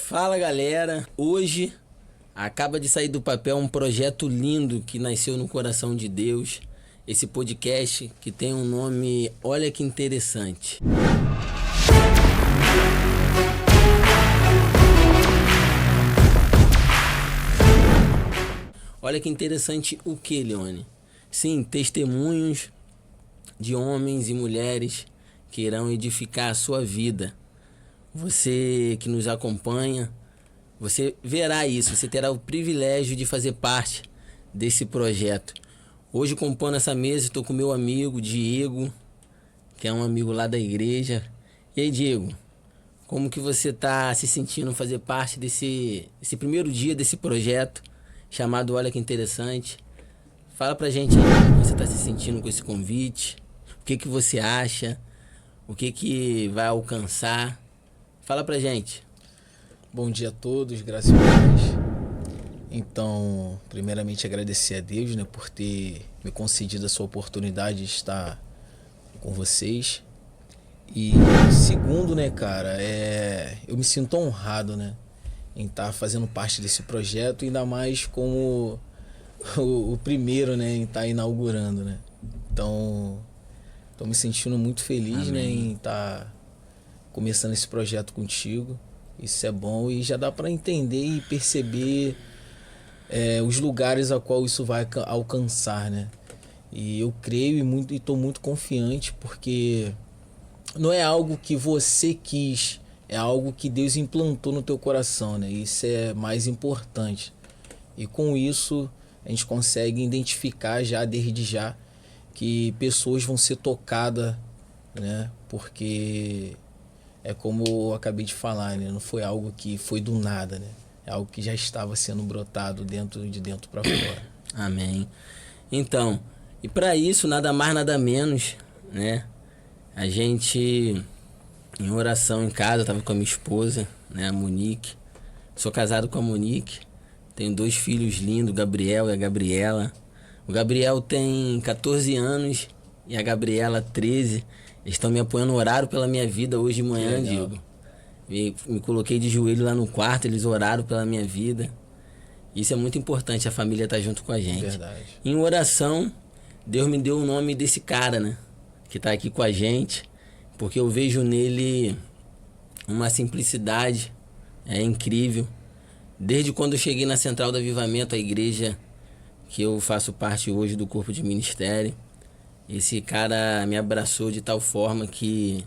Fala galera, hoje acaba de sair do papel um projeto lindo que nasceu no coração de Deus. Esse podcast que tem um nome, olha que interessante. Olha que interessante o que, Leone? Sim, testemunhos de homens e mulheres que irão edificar a sua vida. Você que nos acompanha, você verá isso, você terá o privilégio de fazer parte desse projeto. Hoje, compondo essa mesa, estou com meu amigo Diego, que é um amigo lá da igreja. E aí, Diego, como que você está se sentindo fazer parte desse primeiro dia desse projeto chamado Olha Que Interessante? Fala pra gente aí como você está se sentindo com esse convite, o que que você acha, o que que vai alcançar. Fala pra gente. Bom dia a todos, graças a Deus. Então, primeiramente agradecer a Deus, né, por ter me concedido essa oportunidade de estar com vocês. E segundo, né, cara, eu me sinto honrado, né, em estar fazendo parte desse projeto, ainda mais como o primeiro, né, em estar inaugurando, né. Então, tô me sentindo muito feliz, né, em estar começando esse projeto contigo. Isso é bom e já dá para entender e perceber os lugares a qual isso vai alcançar, né? E eu creio e estou muito confiante, porque não é algo que você quis, é algo que Deus implantou no teu coração, né? Isso é mais importante. E com isso a gente consegue identificar já desde já que pessoas vão ser tocadas, né? Porque é como eu acabei de falar, né? Não foi algo que foi do nada, né? É algo que já estava sendo brotado de dentro para fora. Amém. Então, e para isso, nada mais, nada menos, né? A gente, em oração em casa, estava com a minha esposa, né? A Monique. Sou casado com a Monique. Tenho 2 filhos lindos, o Gabriel e a Gabriela. O Gabriel tem 14 anos e a Gabriela 13. Eles estão me apoiando no horário pela minha vida hoje de manhã, Diego. Me coloquei de joelho lá no quarto, eles oraram pela minha vida. Isso é muito importante, a família tá junto com a gente. Verdade. Em oração, Deus me deu o nome desse cara, né? Que tá aqui com a gente. Porque eu vejo nele uma simplicidade incrível. Desde quando eu cheguei na Central do Avivamento, a igreja que eu faço parte hoje do corpo de ministério, esse cara me abraçou de tal forma que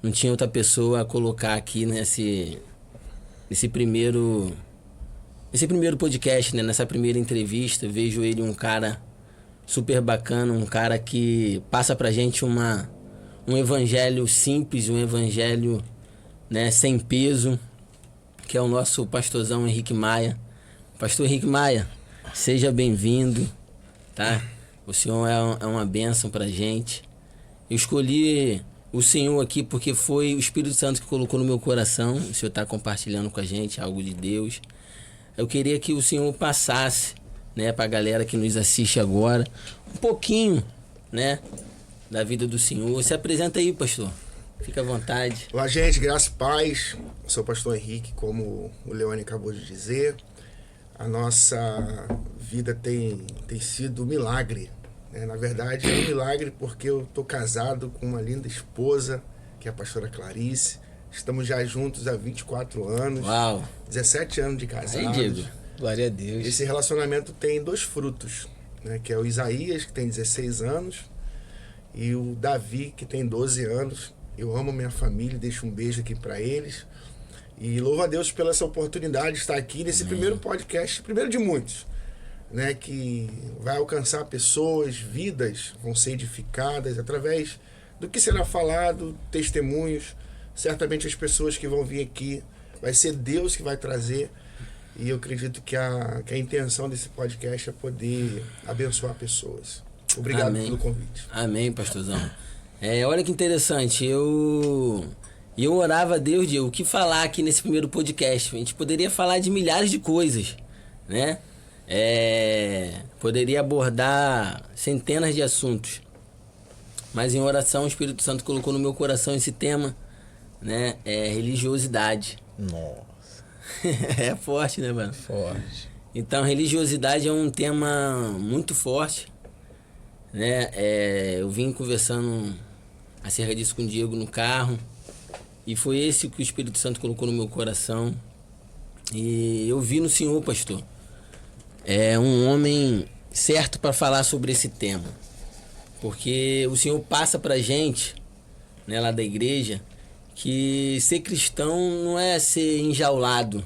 não tinha outra pessoa a colocar aqui nesse primeiro podcast, né? Nessa primeira entrevista. Eu vejo ele um cara super bacana, um cara que passa pra gente um evangelho simples, um evangelho, né, sem peso, que é o nosso pastorzão Henrique Maia. Pastor Henrique Maia, seja bem-vindo, tá? O Senhor é uma bênção pra gente. Eu escolhi o Senhor aqui porque foi o Espírito Santo que colocou no meu coração. O Senhor está compartilhando com a gente algo de Deus. Eu queria que o Senhor passasse, né, pra galera que nos assiste agora, um pouquinho, né, da vida do Senhor. Se apresenta aí, pastor. Fica à vontade. Olá, gente. Graça e paz. Eu sou o pastor Henrique, como o Leone acabou de dizer. A nossa vida tem sido um milagre. Na verdade, é um milagre porque eu estou casado com uma linda esposa, que é a pastora Clarice. Estamos já juntos há 24 anos. Uau! 17 anos de casados. Aí, Diego. Glória a Deus. Esse relacionamento tem 2 frutos, né? Que é o Isaías, que tem 16 anos, e o Davi, que tem 12 anos. Eu amo minha família, deixo um beijo aqui para eles. E louvo a Deus pela essa oportunidade de estar aqui nesse primeiro podcast, primeiro de muitos, né, que vai alcançar pessoas, vidas vão ser edificadas através do que será falado, testemunhos. Certamente as pessoas que vão vir aqui, vai ser Deus que vai trazer. E eu acredito que a intenção desse podcast é poder abençoar pessoas. Obrigado Amém. Pelo convite. Amém, pastorzão. Olha que interessante, eu orava a Deus, Diego, o que falar aqui nesse primeiro podcast. A gente poderia falar de milhares de coisas, né? Poderia abordar centenas de assuntos, mas em oração o Espírito Santo colocou no meu coração esse tema, né? Religiosidade. Nossa. É forte, né, mano? Forte. Então, religiosidade é um tema muito forte, né? Eu vim conversando acerca disso com o Diego no carro e foi esse que o Espírito Santo colocou no meu coração. E eu vi no senhor, pastor, um homem certo para falar sobre esse tema. Porque o senhor passa pra gente, né, lá da igreja, que ser cristão não é ser enjaulado,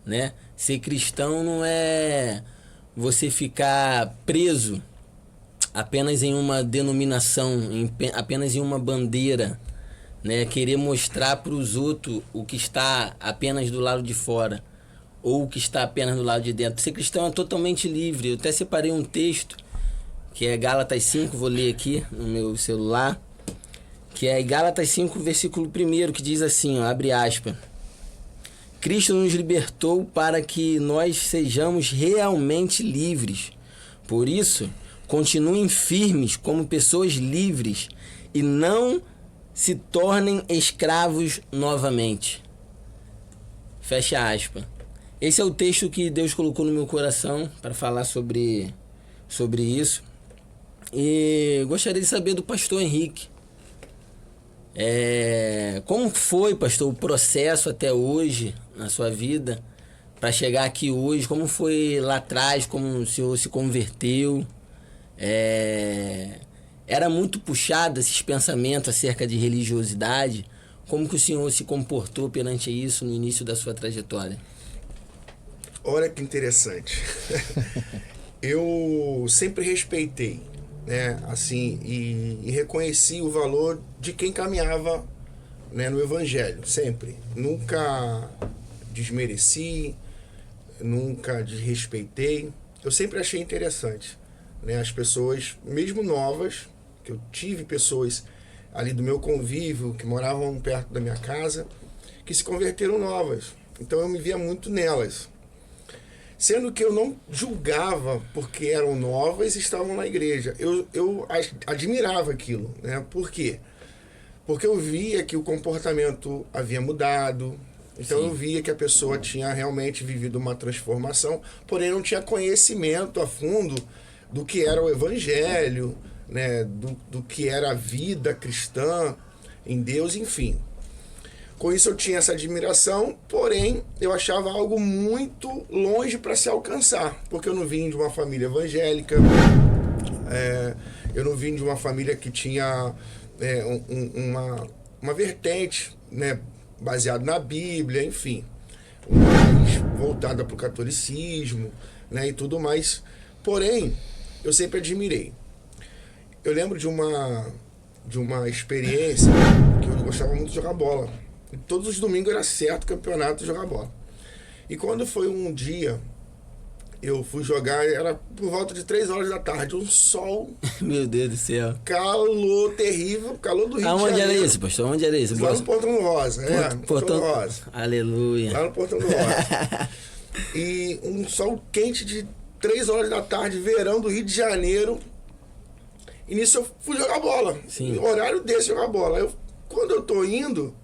né? Ser cristão não é você ficar preso apenas em uma denominação, apenas em uma bandeira, né? Querer mostrar para os outros o que está apenas do lado de fora ou o que está apenas do lado de dentro. Ser cristão é totalmente livre. Eu até separei um texto que é Gálatas 5, vou ler aqui no meu celular, que é Gálatas 5, versículo 1, que diz assim, ó, abre aspas: Cristo nos libertou para que nós sejamos realmente livres. Por isso, continuem firmes como pessoas livres e não se tornem escravos novamente. Fecha aspas. Esse é o texto que Deus colocou no meu coração para falar sobre isso. E gostaria de saber do pastor Henrique. Como foi, pastor, o processo até hoje na sua vida para chegar aqui hoje? Como foi lá atrás, como o senhor se converteu? Era muito puxado esses pensamentos acerca de religiosidade? Como que o senhor se comportou perante isso no início da sua trajetória? Olha que interessante. Eu sempre respeitei, né, assim, e reconheci o valor de quem caminhava, né, no Evangelho, sempre. Nunca desmereci, nunca desrespeitei. Eu sempre achei interessante, né, as pessoas, mesmo novas, que eu tive pessoas ali do meu convívio, que moravam perto da minha casa, que se converteram novas. Então eu me via muito nelas. Sendo que eu não julgava porque eram novas e estavam na igreja. Eu admirava aquilo, né? Por quê? Porque eu via que o comportamento havia mudado. Então eu via que a pessoa tinha realmente vivido uma transformação, porém não tinha conhecimento a fundo do que era o evangelho, né? Do que era a vida cristã em Deus, enfim. Com isso eu tinha essa admiração, porém eu achava algo muito longe para se alcançar, porque eu não vim de uma família evangélica, eu não vim de uma família que tinha uma vertente, né, baseada na Bíblia, enfim, mais voltada para o catolicismo, né, e tudo mais. Porém, eu sempre admirei. Eu lembro de uma experiência que eu gostava muito de jogar bola. E todos os domingos era certo campeonato jogar bola. E quando foi um dia, eu fui jogar, era por volta de 3 horas da tarde, um sol. Meu Deus do céu. Calor terrível, calor do Rio de Janeiro. Aonde era isso, pastor? Onde era isso? Lá no Portão do Rosa, Portão do Rosa. Aleluia. Lá no Portão do Rosa. E um sol quente de 3 horas da tarde, verão do Rio de Janeiro. E nisso eu fui jogar bola. Sim. Horário desse jogar bola. Quando eu tô indo,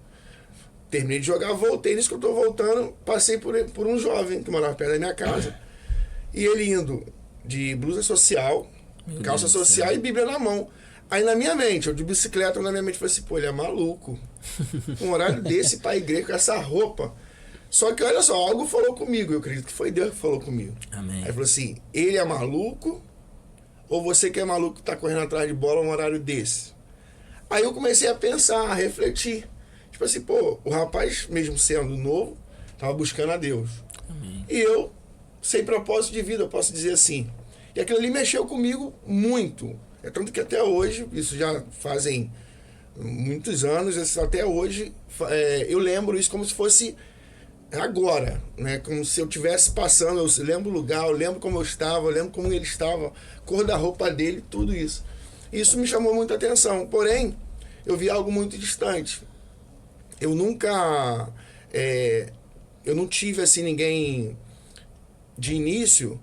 terminei de jogar, voltei. Nisso que eu tô voltando, passei por um jovem que morava perto da minha casa. E ele indo de blusa social, calça social e Bíblia na mão. Aí na minha mente, eu de bicicleta, na minha mente, falei assim, pô, ele é maluco. Um horário desse pra igreja com essa roupa. Só que olha só, algo falou comigo, eu acredito que foi Deus que falou comigo. Amém. Aí falou assim, ele é maluco ou você que é maluco que tá correndo atrás de bola um horário desse? Aí eu comecei a pensar, a refletir. Tipo assim, pô, o rapaz, mesmo sendo novo, tava buscando a Deus. Amém. E eu, sem propósito de vida, eu posso dizer assim. E aquilo ali mexeu comigo muito. É tanto que até hoje, isso já fazem muitos anos, até hoje, eu lembro isso como se fosse agora, né? Como se eu estivesse passando, eu lembro o lugar, eu lembro como eu estava, eu lembro como ele estava, cor da roupa dele, tudo isso. Isso me chamou muita atenção, porém, eu vi algo muito distante. Eu nunca, eu não tive assim ninguém de início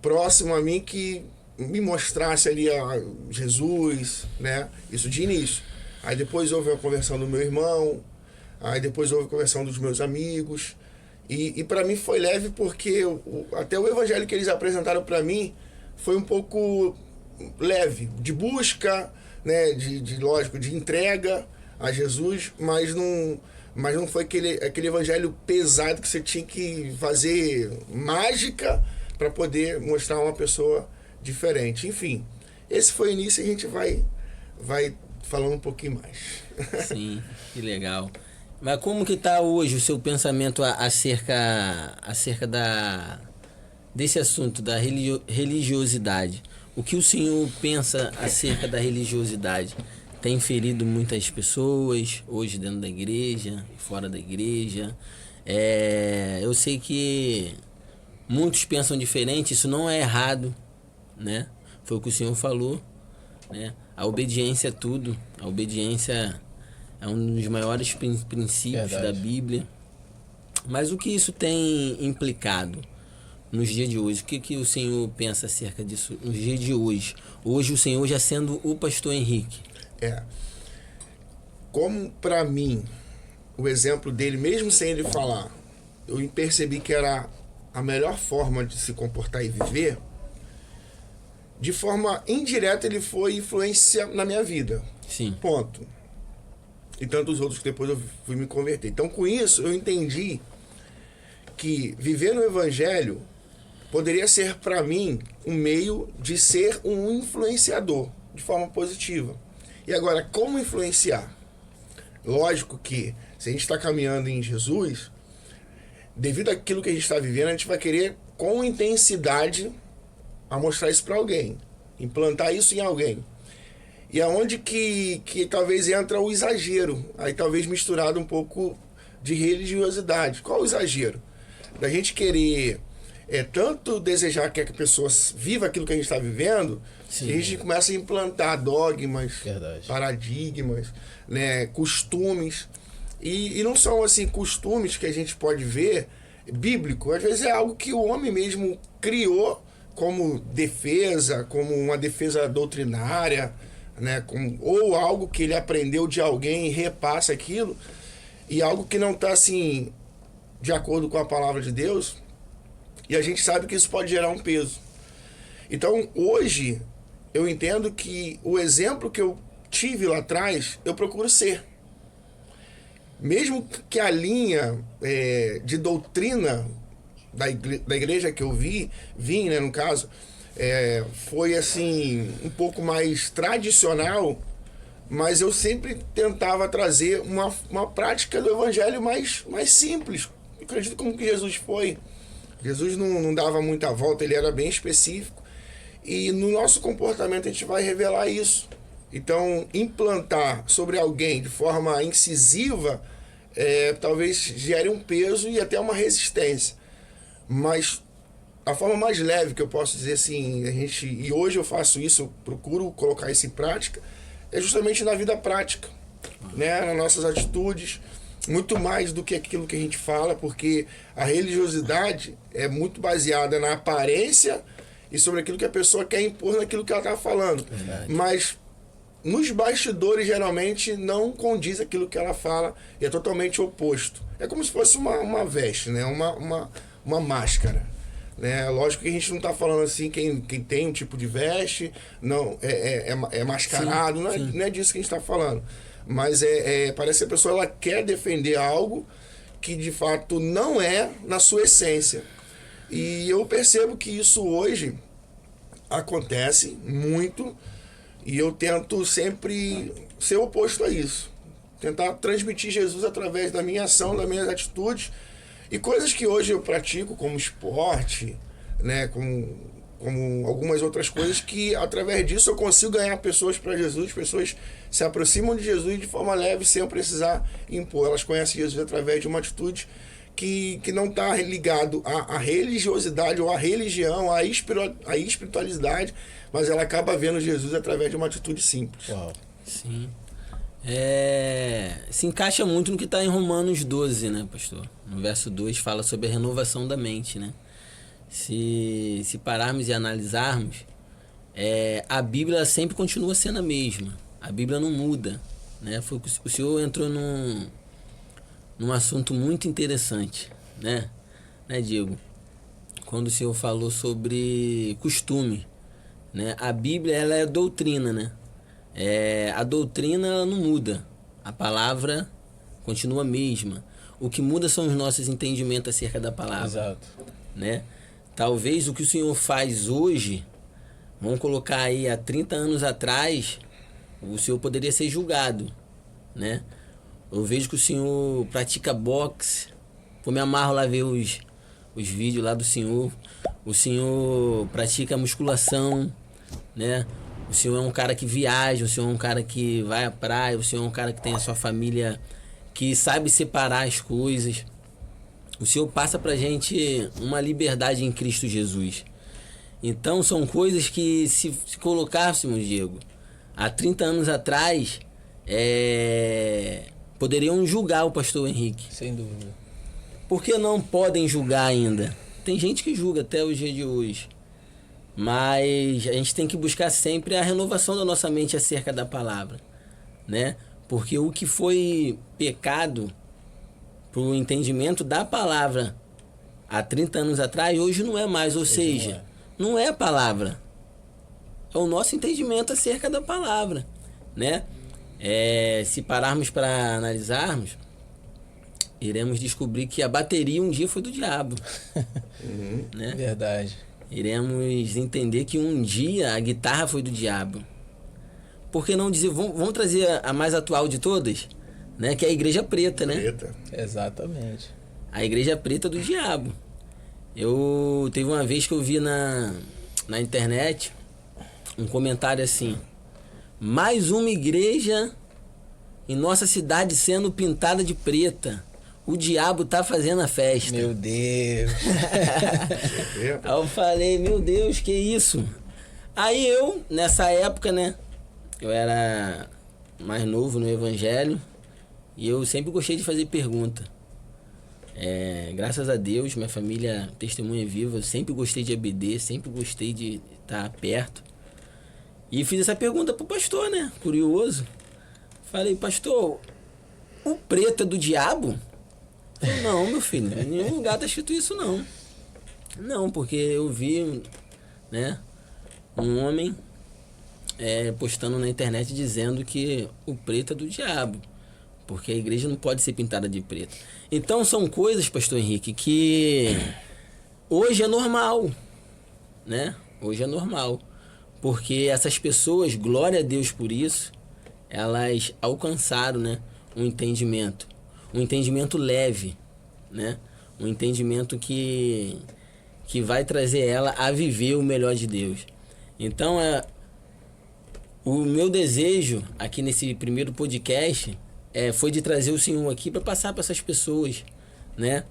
próximo a mim que me mostrasse ali a Jesus, né? Isso de início. Aí depois houve a conversão do meu irmão, aí depois houve a conversão dos meus amigos. E para mim foi leve porque até o evangelho que eles apresentaram para mim foi um pouco leve, de busca, né, lógico, de entrega a Jesus, mas não foi aquele evangelho pesado que você tinha que fazer mágica para poder mostrar uma pessoa diferente. Enfim, esse foi o início e a gente vai falando um pouquinho mais. Sim, que legal. Mas como que está hoje o seu pensamento acerca desse assunto da religiosidade? O que o senhor pensa acerca da religiosidade? Tem ferido muitas pessoas hoje dentro da igreja, fora da igreja. Eu sei que muitos pensam diferente, isso não é errado, né? Foi o que o senhor falou, né? A obediência é tudo. A obediência é um dos maiores princípios da Bíblia. Mas o que isso tem implicado nos dias de hoje? O que o senhor pensa acerca disso nos dias de hoje? Hoje o senhor já sendo o pastor Henrique. Como para mim, o exemplo dele, mesmo sem ele falar, eu percebi que era a melhor forma de se comportar e viver, de forma indireta ele foi influência na minha vida. Sim. Ponto. E tantos outros que depois eu fui me converter. Então, com isso, eu entendi que viver no Evangelho poderia ser, para mim, um meio de ser um influenciador, de forma positiva. E agora, como influenciar? Lógico que, se a gente está caminhando em Jesus, devido àquilo que a gente está vivendo, a gente vai querer, com intensidade, a mostrar isso para alguém, implantar isso em alguém. E aonde que talvez entra o exagero, aí talvez misturado um pouco de religiosidade. Qual o exagero? Da gente querer tanto desejar que a pessoa viva aquilo que a gente está vivendo, que a gente começa a implantar dogmas, paradigmas, né, costumes. E não são assim costumes que a gente pode ver bíblico, às vezes é algo que o homem mesmo criou como defesa, como uma defesa doutrinária, né, ou algo que ele aprendeu de alguém e repassa aquilo, e algo que não está assim de acordo com a palavra de Deus, e a gente sabe que isso pode gerar um peso. Então hoje eu entendo que o exemplo que eu tive lá atrás eu procuro ser, mesmo que a linha de doutrina da igreja que eu vim, né, no caso, foi assim um pouco mais tradicional, mas eu sempre tentava trazer uma prática do evangelho mais simples. Eu acredito como que Jesus foi. Jesus não dava muita volta, ele era bem específico, e no nosso comportamento a gente vai revelar isso. Então, implantar sobre alguém de forma incisiva talvez gere um peso e até uma resistência. Mas a forma mais leve que eu posso dizer assim, e hoje eu faço isso, eu procuro colocar isso em prática, é justamente na vida prática, né? Nas nossas atitudes, muito mais do que aquilo que a gente fala, porque a religiosidade é muito baseada na aparência e sobre aquilo que a pessoa quer impor naquilo que ela está falando. Verdade. Mas nos bastidores geralmente não condiz aquilo que ela fala e é totalmente oposto. É como se fosse uma veste, né? uma máscara. Né? Lógico que a gente não está falando assim, quem tem um tipo de veste, não é mascarado, sim. Não é disso que a gente está falando. Mas parece que a pessoa ela quer defender algo que de fato não é na sua essência. E eu percebo que isso hoje acontece muito e eu tento sempre ser oposto a isso. Tentar transmitir Jesus através da minha ação, das minhas atitudes e coisas que hoje eu pratico como esporte, né, como algumas outras coisas que através disso eu consigo ganhar pessoas para Jesus, pessoas se aproximam de Jesus de forma leve sem eu precisar impor. Elas conhecem Jesus através de uma atitude que não está ligado à religiosidade ou à religião, à espiritualidade, mas ela acaba vendo Jesus através de uma atitude simples. Uau. Sim. Se encaixa muito no que está em Romanos 12, né, pastor? No verso 2 fala sobre a renovação da mente, né? Se pararmos e analisarmos, a Bíblia sempre continua sendo a mesma. A Bíblia não muda, né? O senhor entrou num assunto muito interessante, né? né, Diego? Quando o senhor falou sobre costume, né? A Bíblia, ela é doutrina, né? A doutrina ela não muda, a palavra continua a mesma. O que muda são os nossos entendimentos acerca da palavra. Exato. Né? Talvez o que o senhor faz hoje, vamos colocar aí há 30 anos atrás, o senhor poderia ser julgado, né? Eu vejo que o senhor pratica boxe, eu me amarro lá ver os vídeos lá do senhor. O senhor pratica musculação, né? O senhor é um cara que viaja, o senhor é um cara que vai à praia, o senhor é um cara que tem a sua família, que sabe separar as coisas. O senhor passa pra gente uma liberdade em Cristo Jesus. Então são coisas que se colocássemos, Diego, há 30 anos atrás, poderiam julgar o pastor Henrique. Sem dúvida. Por que não podem julgar ainda? Tem gente que julga até o dia de hoje. Mas a gente tem que buscar sempre a renovação da nossa mente acerca da palavra, né? Porque o que foi pecado para o entendimento da palavra há 30 anos atrás, hoje não é mais. Ou seja, não é a palavra. É o nosso entendimento acerca da palavra, né? Se pararmos para analisarmos, iremos descobrir que a bateria um dia foi do diabo. Né? Verdade. Iremos entender que um dia a guitarra foi do diabo. Por que não dizer, vamos trazer a mais atual de todas, né? Que é a Igreja Preta, né? Preta. Exatamente. A Igreja Preta do diabo. Teve uma vez que eu vi na internet um comentário assim: mais uma igreja em nossa cidade sendo pintada de preta. O diabo tá fazendo a festa. Meu Deus. Aí eu falei, meu Deus, que isso? Aí eu, nessa época, né? Eu era mais novo no evangelho e eu sempre gostei de fazer pergunta. Graças a Deus, minha família testemunha viva, eu sempre gostei de ABD, sempre gostei de estar perto. E fiz essa pergunta pro pastor, né? Curioso. Falei, pastor, o preto é do diabo? Falei, não, meu filho, em nenhum lugar tá escrito isso, não. Não, porque eu vi, né, um homem postando na internet dizendo que o preto é do diabo, porque a igreja não pode ser pintada de preto. Então são coisas, pastor Henrique, que hoje é normal, né? Hoje é normal, porque essas pessoas, glória a Deus por isso, elas alcançaram, né, um entendimento leve, né? Um entendimento que vai trazer ela a viver o melhor de Deus. Então, o meu desejo aqui nesse primeiro podcast foi de trazer o Senhor aqui para passar para essas pessoas, né?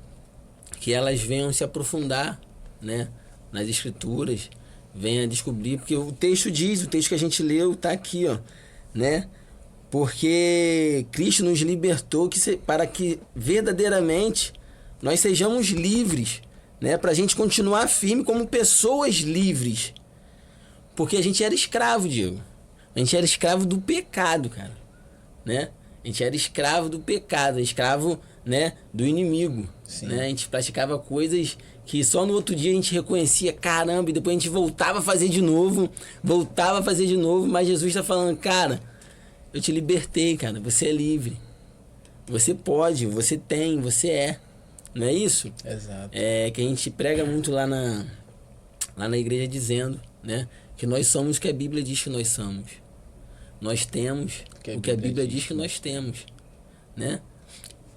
Que elas venham se aprofundar, né, nas Escrituras, venham descobrir, porque o texto que a gente leu tá aqui, ó, né? Porque Cristo nos libertou para que verdadeiramente nós sejamos livres, né? Para a gente continuar firme como pessoas livres. Porque a gente era escravo, Diego. A gente era escravo do pecado, cara, né? A gente era escravo do pecado, escravo, né, do inimigo. Né? A gente praticava coisas que só no outro dia a gente reconhecia, caramba, e depois a gente voltava a fazer de novo, mas Jesus está falando, cara, eu te libertei, cara, você é livre. Você pode, você tem, você é. Não é isso? Exato. Que a gente prega muito lá na igreja dizendo, né, que nós somos o que a Bíblia diz que nós somos. Nós temos o que a Bíblia diz que nós temos, né?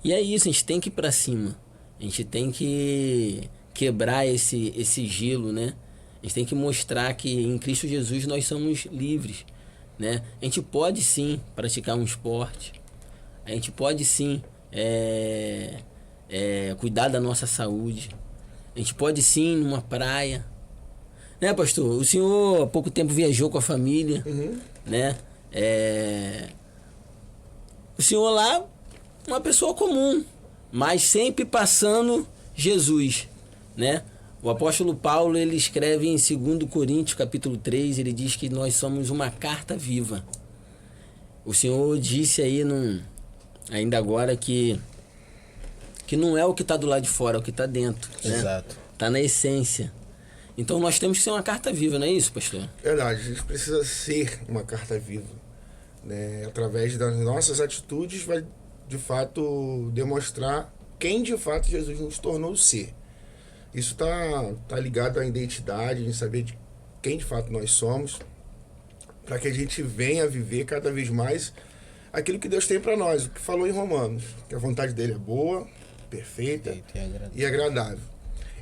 E é isso, a gente tem que ir pra cima. A gente tem que quebrar esse gelo, né? A gente tem que mostrar que em Cristo Jesus nós somos livres, né? A gente pode sim praticar um esporte. A gente pode sim cuidar da nossa saúde. A gente pode sim ir numa praia. Né, pastor? O senhor há pouco tempo viajou com a família, né? O senhor lá, uma pessoa comum, mas sempre passando Jesus, né? O apóstolo Paulo, ele escreve em 2 Coríntios, capítulo 3, ele diz que nós somos uma carta viva. O senhor disse aí, ainda agora, que que não é o que está do lado de fora, é o que está dentro. Né? Exato. Está na essência. Então nós temos que ser uma carta viva, não é isso, pastor? Verdade, a gente precisa ser uma carta viva. Né? Através das nossas atitudes vai, de fato, demonstrar quem, de fato, Jesus nos tornou ser. Isso tá ligado à identidade, em saber de quem, de fato, nós somos, para que a gente venha viver cada vez mais aquilo que Deus tem para nós, o que falou em Romanos, que a vontade dele é boa, perfeita e agradável.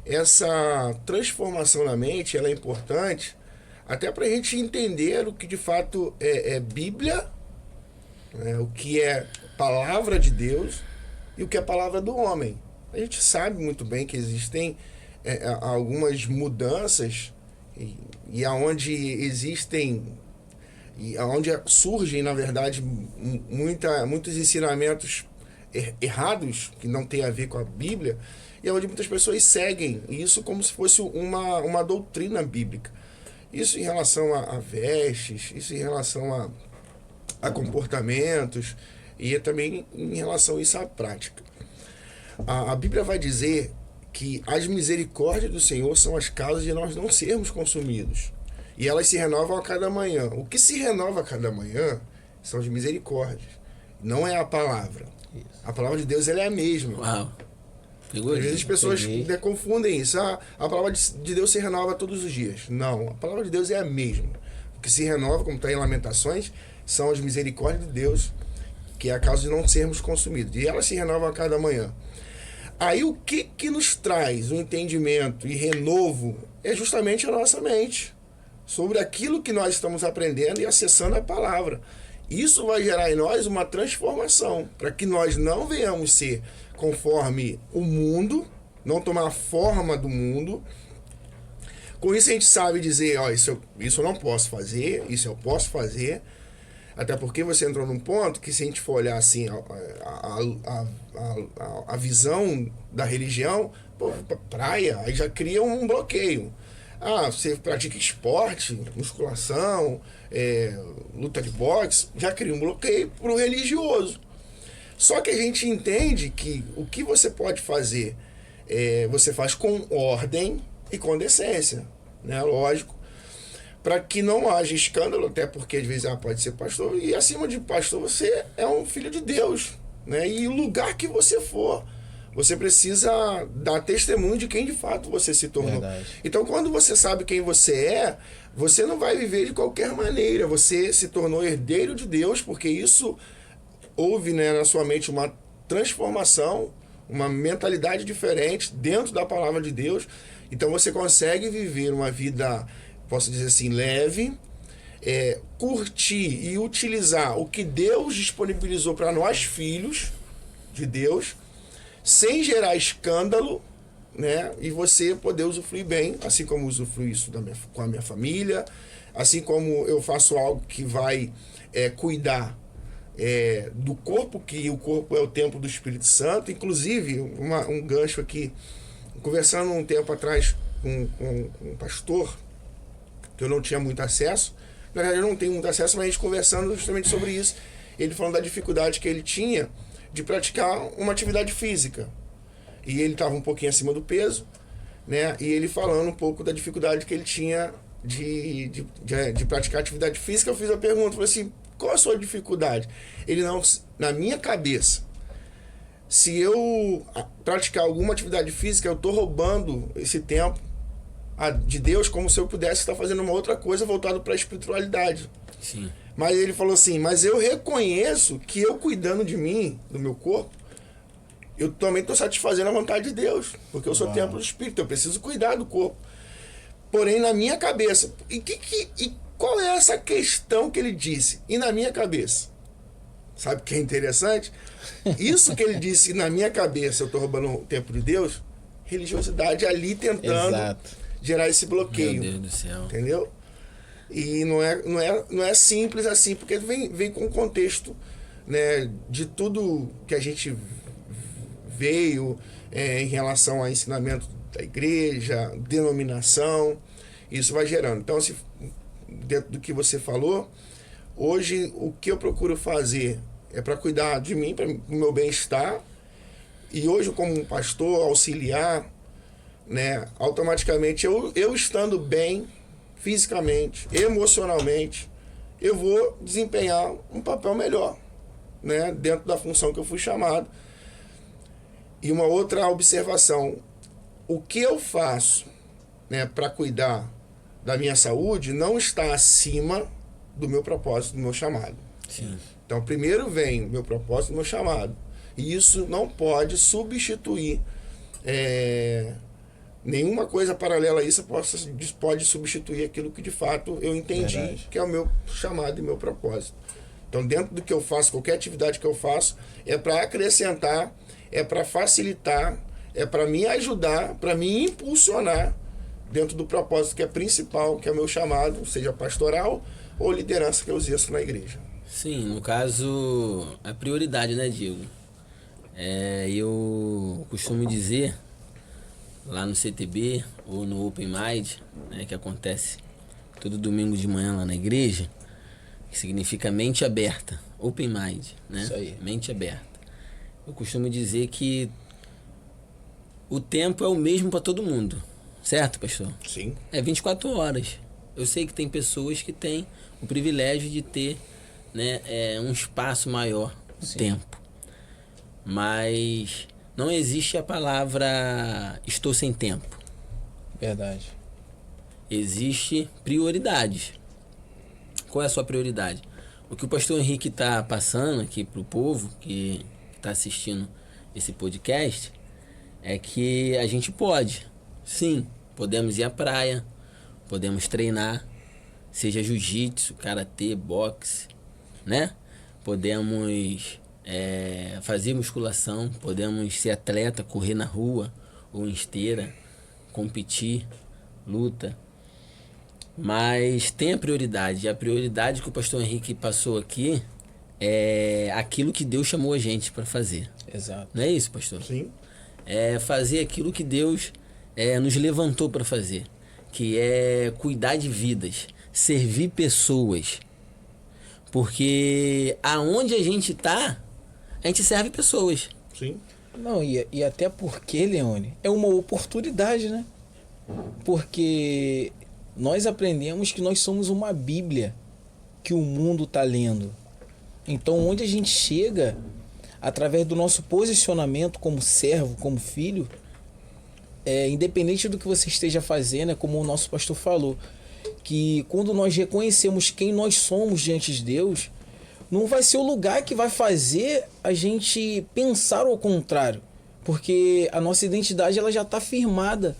Essa transformação na mente, ela é importante até para a gente entender o que de fato é Bíblia, né, o que é palavra de Deus e o que é palavra do homem. A gente sabe muito bem que existem algumas mudanças e aonde existem e aonde surgem, na verdade, muitos ensinamentos errados que não tem a ver com a Bíblia, e onde muitas pessoas seguem isso como se fosse uma doutrina bíblica. Isso em relação a vestes, isso em relação a comportamentos e também em relação a isso à prática. A Bíblia vai dizer que as misericórdias do Senhor são as causas de nós não sermos consumidos. E elas se renovam a cada manhã. O que se renova a cada manhã são as misericórdias. Não é a palavra. Isso. A palavra de Deus ela é a mesma. Uau. Às vezes as pessoas confundem isso. A palavra de Deus se renova todos os dias. Não, a palavra de Deus é a mesma. O que se renova, como está em Lamentações, são as misericórdias de Deus, que é a causa de não sermos consumidos. E elas se renovam a cada manhã. Aí o que nos traz o entendimento e renovo é justamente a nossa mente, sobre aquilo que nós estamos aprendendo e acessando a palavra. Isso vai gerar em nós uma transformação, para que nós não venhamos ser conforme o mundo, não tomar a forma do mundo. Com isso a gente sabe dizer, ó, isso eu não posso fazer, isso eu posso fazer. Até porque você entrou num ponto que, se a gente for olhar assim a visão da religião, pô, praia, aí já cria um bloqueio. Ah, você pratica esporte, musculação, luta de boxe, já cria um bloqueio para o religioso. Só que a gente entende que o que você pode fazer, você faz com ordem e com decência, né? Lógico, para que não haja escândalo, até porque às vezes pode ser pastor, e acima de pastor você é um filho de Deus, né? E o lugar que você for, você precisa dar testemunho de quem de fato você se tornou. Verdade. Então, quando você sabe quem você é, você não vai viver de qualquer maneira. Você se tornou herdeiro de Deus, porque isso houve, né, na sua mente uma transformação, uma mentalidade diferente dentro da palavra de Deus. Então, você consegue viver uma vida, posso dizer assim, leve, curtir e utilizar o que Deus disponibilizou para nós, filhos de Deus, sem gerar escândalo, né? E você poder usufruir bem, assim como eu usufruo isso com a minha família, assim como eu faço algo que vai cuidar do corpo, que o corpo é o templo do Espírito Santo. Inclusive, um gancho aqui, conversando um tempo atrás com um pastor, que eu não tinha muito acesso, na verdade eu não tenho muito acesso, mas a gente conversando justamente sobre isso, ele falando da dificuldade que ele tinha de praticar uma atividade física. E ele estava um pouquinho acima do peso, né? E ele falando um pouco da dificuldade que ele tinha de praticar atividade física. Eu fiz a pergunta, falei assim, qual a sua dificuldade? Ele não, na minha cabeça, se eu praticar alguma atividade física, eu estou roubando esse tempo de Deus, como se eu pudesse estar fazendo uma outra coisa voltada para a espiritualidade. Sim. Mas ele falou assim, mas eu reconheço que eu cuidando de mim, do meu corpo, eu também estou satisfazendo a vontade de Deus, porque eu sou templo do Espírito, eu preciso cuidar do corpo. Porém, na minha cabeça, e qual é essa questão que ele disse? E na minha cabeça? Sabe o que é interessante? Isso que ele disse, na minha cabeça, eu estou roubando o tempo de Deus, religiosidade ali tentando gerar esse bloqueio. Meu Deus do céu. Entendeu? E não é simples assim, porque vem com o contexto, né, de tudo que a gente veio em relação ao ensinamento da igreja, denominação, isso vai gerando. Então, dentro do que você falou, hoje o que eu procuro fazer é para cuidar de mim, para o meu bem-estar, E hoje, como um pastor auxiliar, né, automaticamente eu estando bem fisicamente, emocionalmente, eu vou desempenhar um papel melhor, né, dentro da função que eu fui chamado. E uma outra observação, o que eu faço, né, para cuidar da minha saúde não está acima do meu propósito, do meu chamado. Sim. Então, primeiro vem o meu propósito, o meu chamado. E isso não pode substituir nenhuma coisa paralela a isso pode substituir aquilo que de fato eu entendi. Verdade. Que é o meu chamado e meu propósito. Então, dentro do que eu faço, qualquer atividade que eu faço, é para acrescentar, é para facilitar, é para me ajudar, para me impulsionar dentro do propósito que é principal, que é o meu chamado, seja pastoral ou liderança que eu exerço na igreja. Sim, no caso, a prioridade, né, Diego? Eu costumo dizer, lá no CTB ou no Open Mind, né, que acontece todo domingo de manhã lá na igreja, que significa mente aberta, Open Mind, né? Isso aí. Mente aberta. Eu costumo dizer que o tempo é o mesmo para todo mundo, certo, pastor? Sim. É 24 horas. Eu sei que tem pessoas que têm o privilégio de ter, né, um espaço maior de tempo. Mas não existe a palavra estou sem tempo. Verdade. Existe prioridades. Qual é a sua prioridade? O que o pastor Henrique está passando aqui para o povo que está assistindo esse podcast é que a gente pode, sim, podemos ir à praia, podemos treinar, seja jiu-jitsu, karatê, boxe, né? Podemos fazer musculação, podemos ser atleta, correr na rua ou em esteira, competir, luta. Mas tem a prioridade. E a prioridade que o pastor Henrique passou aqui é aquilo que Deus chamou a gente para fazer. Exato. Não é isso, pastor? Sim. É fazer aquilo que Deus nos levantou para fazer, que é cuidar de vidas, servir pessoas. Porque aonde a gente está, a gente serve pessoas. Sim. Não, e até porque, Leone, é uma oportunidade, né? Porque nós aprendemos que nós somos uma Bíblia que o mundo está lendo. Então, onde a gente chega, através do nosso posicionamento como servo, como filho, independente do que você esteja fazendo, é como o nosso pastor falou, que quando nós reconhecemos quem nós somos diante de Deus, não vai ser o lugar que vai fazer a gente pensar ao contrário, porque a nossa identidade ela já está firmada,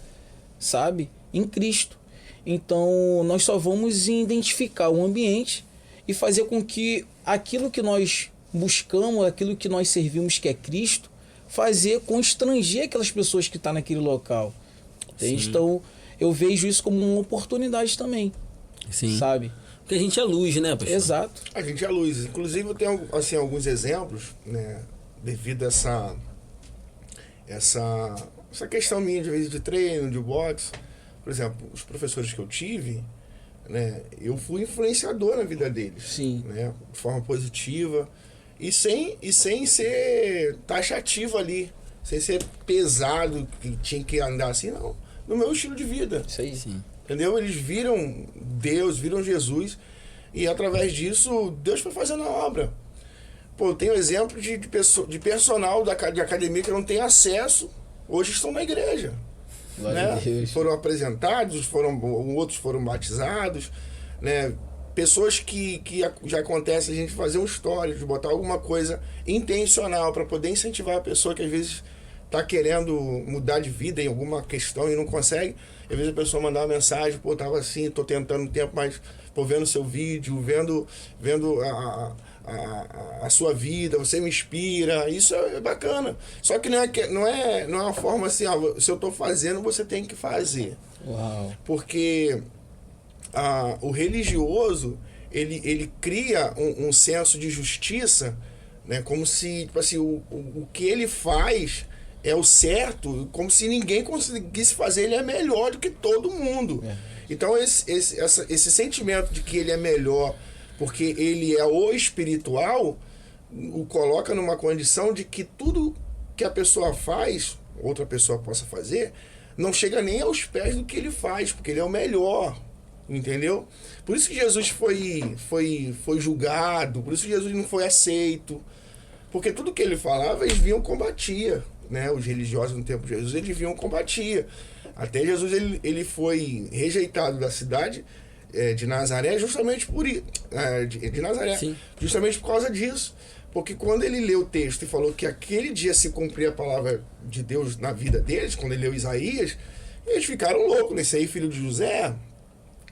sabe, em Cristo. Então nós só vamos identificar o ambiente e fazer com que aquilo que nós buscamos, aquilo que nós servimos, que é Cristo, fazer constranger aquelas pessoas que estão naquele local. Entende? Então eu vejo isso como uma oportunidade também. Sim. Sabe? Porque a gente é luz, né, pastor? Exato. A gente é luz. Inclusive eu tenho assim, alguns exemplos, né, devido a essa questão minha de vez de treino, de boxe. Por exemplo, os professores que eu tive, né, eu fui influenciador na vida deles. Sim. Né, de forma positiva e sem ser taxativo ali, sem ser pesado, que tinha que andar assim, não. No meu estilo de vida. Isso aí. Sim. Entendeu? Eles viram Deus, viram Jesus, e através disso Deus foi fazendo a obra. Pô, eu tenho exemplo de personal de academia que não tem acesso, hoje estão na igreja. Glória a Né? Deus. Foram apresentados, outros foram batizados, né? Pessoas que já acontece a gente fazer um story, de botar alguma coisa intencional para poder incentivar a pessoa que às vezes está querendo mudar de vida em alguma questão e não consegue. Às vezes a pessoa mandar uma mensagem, pô, tava assim, tô tentando um tempo, mas pô, vendo seu vídeo, vendo a sua vida, você me inspira, isso é bacana. Só que não é uma forma assim, se eu tô fazendo, você tem que fazer. Uau. Porque o religioso, ele cria um senso de justiça, né, como se, tipo assim, o que ele faz é o certo, como se ninguém conseguisse fazer, ele é melhor do que todo mundo. Então esse sentimento de que ele é melhor porque ele é o espiritual, o coloca numa condição de que tudo que a pessoa faz, outra pessoa possa fazer, não chega nem aos pés do que ele faz, porque ele é o melhor, entendeu? Por isso que Jesus foi julgado, por isso que Jesus não foi aceito, porque tudo que ele falava, eles vinham combatia, né? Os religiosos no tempo de Jesus, eles vinham combatia. Até Jesus, ele foi rejeitado da cidade de Nazaré justamente de Nazaré, Sim. justamente por causa disso. Porque quando ele leu o texto e falou que aquele dia se cumpria a palavra de Deus na vida deles, quando ele leu Isaías, eles ficaram loucos, nesse aí, filho de José,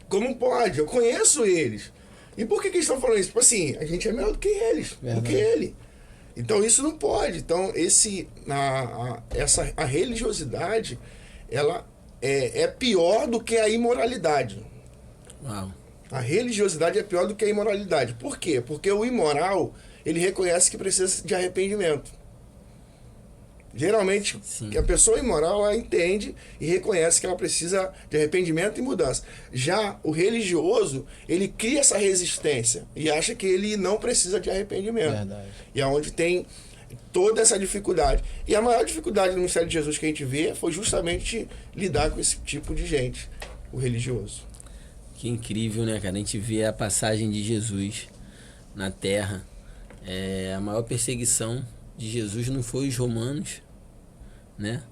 como pode? Eu conheço eles. E por que eles estão falando isso? Tipo assim, a gente é melhor do que eles, do que ele. Então isso não pode. Então a religiosidade, ela é pior do que a imoralidade. Uau. A religiosidade é pior do que a imoralidade. Por quê? Porque o imoral, ele reconhece que precisa de arrependimento. Geralmente, que a pessoa imoral, ela entende e reconhece que ela precisa de arrependimento e mudança. Já o religioso, ele cria essa resistência e acha que ele não precisa de arrependimento. Verdade. E é onde tem toda essa dificuldade. E a maior dificuldade no ministério de Jesus que a gente vê foi justamente lidar com esse tipo de gente, o religioso. Que incrível, né, cara? A gente vê a passagem de Jesus na terra. A maior perseguição de Jesus não foi os romanos, né?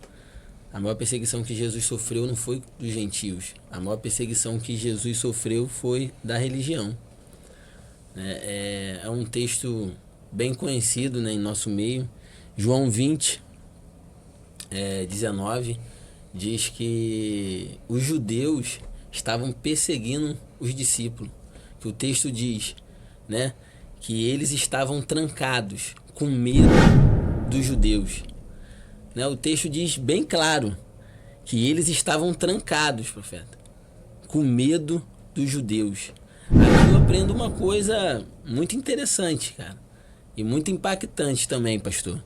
A maior perseguição que Jesus sofreu não foi dos gentios. A maior perseguição que Jesus sofreu foi da religião. É um texto bem conhecido, né, em nosso meio. João 20, 19, diz que os judeus estavam perseguindo os discípulos. Que o texto diz, né, que eles estavam trancados com medo dos judeus. Né? O texto diz bem claro que eles estavam trancados, profeta, com medo dos judeus. Aqui eu aprendo uma coisa muito interessante, cara, e muito impactante também, pastor,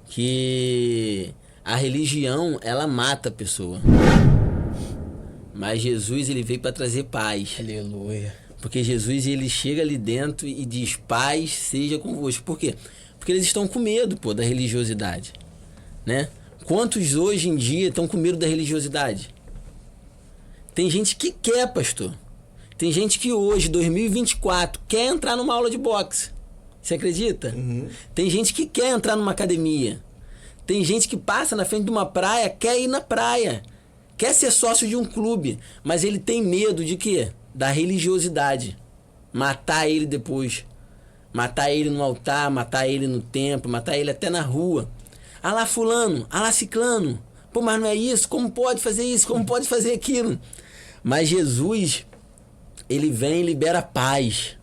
que a religião, ela mata a pessoa, mas Jesus, ele veio para trazer paz. Aleluia. Porque Jesus, ele chega ali dentro e diz: paz seja convosco. Por quê? Porque eles estão com medo, da religiosidade, né? Quantos hoje em dia estão com medo da religiosidade? Tem gente que quer, pastor. Tem gente que hoje, 2024, quer entrar numa aula de boxe. Você acredita? Uhum. Tem gente que quer entrar numa academia. Tem gente que passa na frente de uma praia, quer ir na praia. Quer ser sócio de um clube, mas ele tem medo de quê? Da religiosidade. Matar ele depois. Matar ele no altar, matar ele no templo, matar ele até na rua. Ah lá fulano, ah lá ciclano. Pô, mas não é isso? Como pode fazer isso? Como pode fazer aquilo? Mas Jesus, ele vem e libera paz,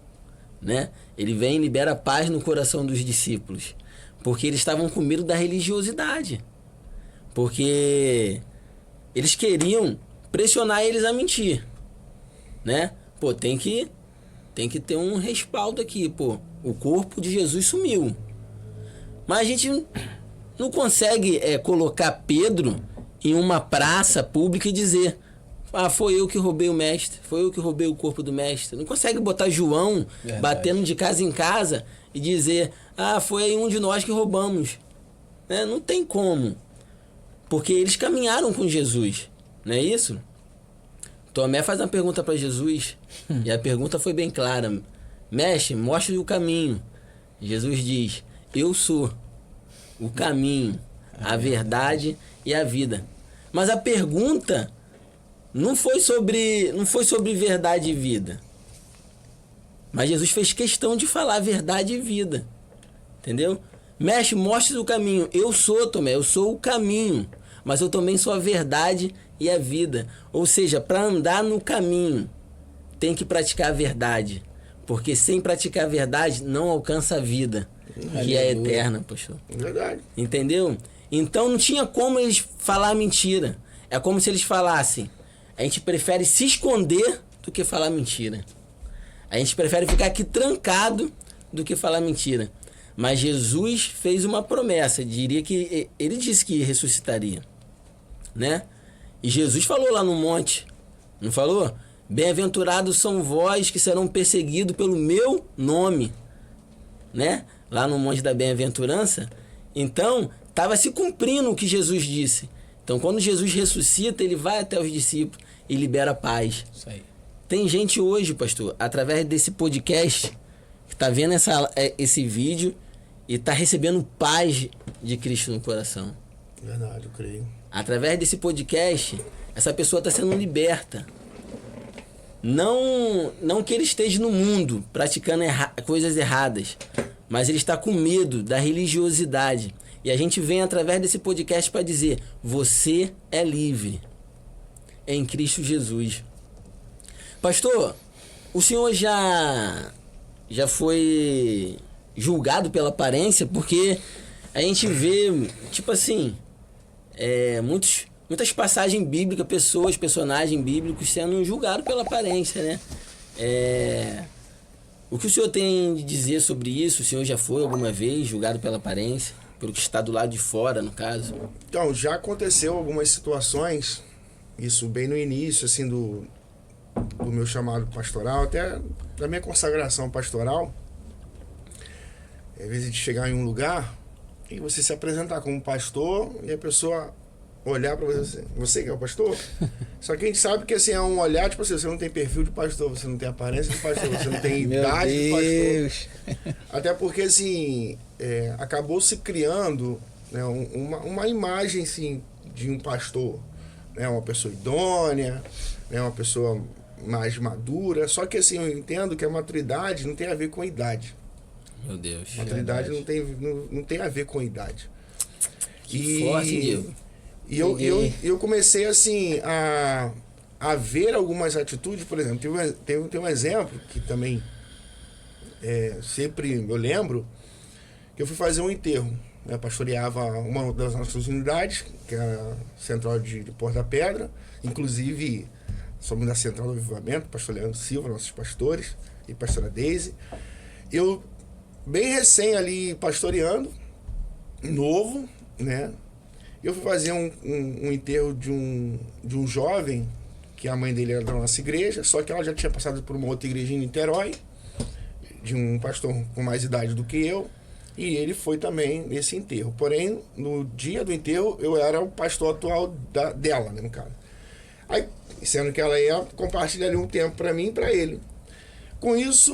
né? Ele vem e libera paz no coração dos discípulos. Porque eles estavam com medo da religiosidade. Porque eles queriam pressionar eles a mentir, né? Pô, tem que ter um respaldo aqui, pô. O corpo de Jesus sumiu. Mas a gente não consegue colocar Pedro em uma praça pública e dizer: ah, foi eu que roubei o mestre, foi eu que roubei o corpo do mestre. Não consegue botar João batendo de casa em casa e dizer: ah, foi aí um de nós que roubamos. Né? Não tem como. Porque eles caminharam com Jesus, não é isso? Tomé faz uma pergunta para Jesus e a pergunta foi bem clara: mestre, mostre o caminho. Jesus diz: eu sou o caminho, a verdade e a vida. Mas a pergunta não foi sobre verdade e vida. Mas Jesus fez questão de falar verdade e vida. Entendeu? Mestre, mostre o caminho. Eu sou, Tomé, eu sou o caminho, mas eu também sou a verdade e a vida. Ou seja, para andar no caminho, tem que praticar a verdade. Porque sem praticar a verdade, não alcança a vida, que é eterna, pastor. Verdade. Entendeu? Então não tinha como eles falar mentira. É como se eles falassem: a gente prefere se esconder do que falar mentira. A gente prefere ficar aqui trancado do que falar mentira. Mas Jesus fez uma promessa, diria que ele disse que ressuscitaria, né? E Jesus falou lá no monte, não falou? Bem-aventurados são vós que serão perseguidos pelo meu nome, né? Lá no monte da bem-aventurança. Então, estava se cumprindo o que Jesus disse. Então, quando Jesus ressuscita, ele vai até os discípulos e libera paz. Isso aí. Tem gente hoje, pastor, através desse podcast, que está vendo esse vídeo e está recebendo paz de Cristo no coração. Verdade, eu creio. Através desse podcast, essa pessoa está sendo liberta. Não que ele esteja no mundo praticando coisas erradas, mas ele está com medo da religiosidade. E a gente vem através desse podcast para dizer: você é livre em Cristo Jesus. Pastor, o senhor já foi julgado pela aparência? Porque a gente vê, tipo assim, muitas passagens bíblicas, personagens bíblicos sendo julgados pela aparência, né? O que o senhor tem de dizer sobre isso? O senhor já foi alguma vez julgado pela aparência? Pelo que está do lado de fora, no caso? Então, já aconteceu algumas situações, isso bem no início, assim, do meu chamado pastoral, até da minha consagração pastoral. Às vezes de chegar em um lugar e você se apresentar como pastor e a pessoa olhar para você que é o pastor. Só que a gente sabe que assim, é um olhar, tipo assim, você não tem perfil de pastor, você não tem aparência de pastor, você não tem idade de pastor. Até porque assim, acabou se criando, né, uma imagem assim, de um pastor, né, uma pessoa idônea, né, uma pessoa mais madura. Só que assim, eu entendo que a maturidade não tem a ver com a idade. Meu Deus. Maturidade não tem a ver com a idade. Que forte, Diego. E eu comecei assim a ver algumas atitudes, por exemplo, tem um exemplo que também sempre eu lembro, que eu fui fazer um enterro, né? Pastoreava uma das nossas unidades, que é a Central de Porta da Pedra, inclusive somos da Central do Avivamento, pastor Leandro Silva, nossos pastores, e pastora Deise. Eu, bem recém ali pastoreando, novo, né? Eu fui fazer um enterro de um jovem, que a mãe dele era da nossa igreja, só que ela já tinha passado por uma outra igreja em Niterói, de um pastor com mais idade do que eu, e ele foi também nesse enterro. Porém, no dia do enterro, eu era o pastor atual dela, né, no caso. Aí, sendo que ela ia compartilhar ali um tempo para mim e para ele. Com isso,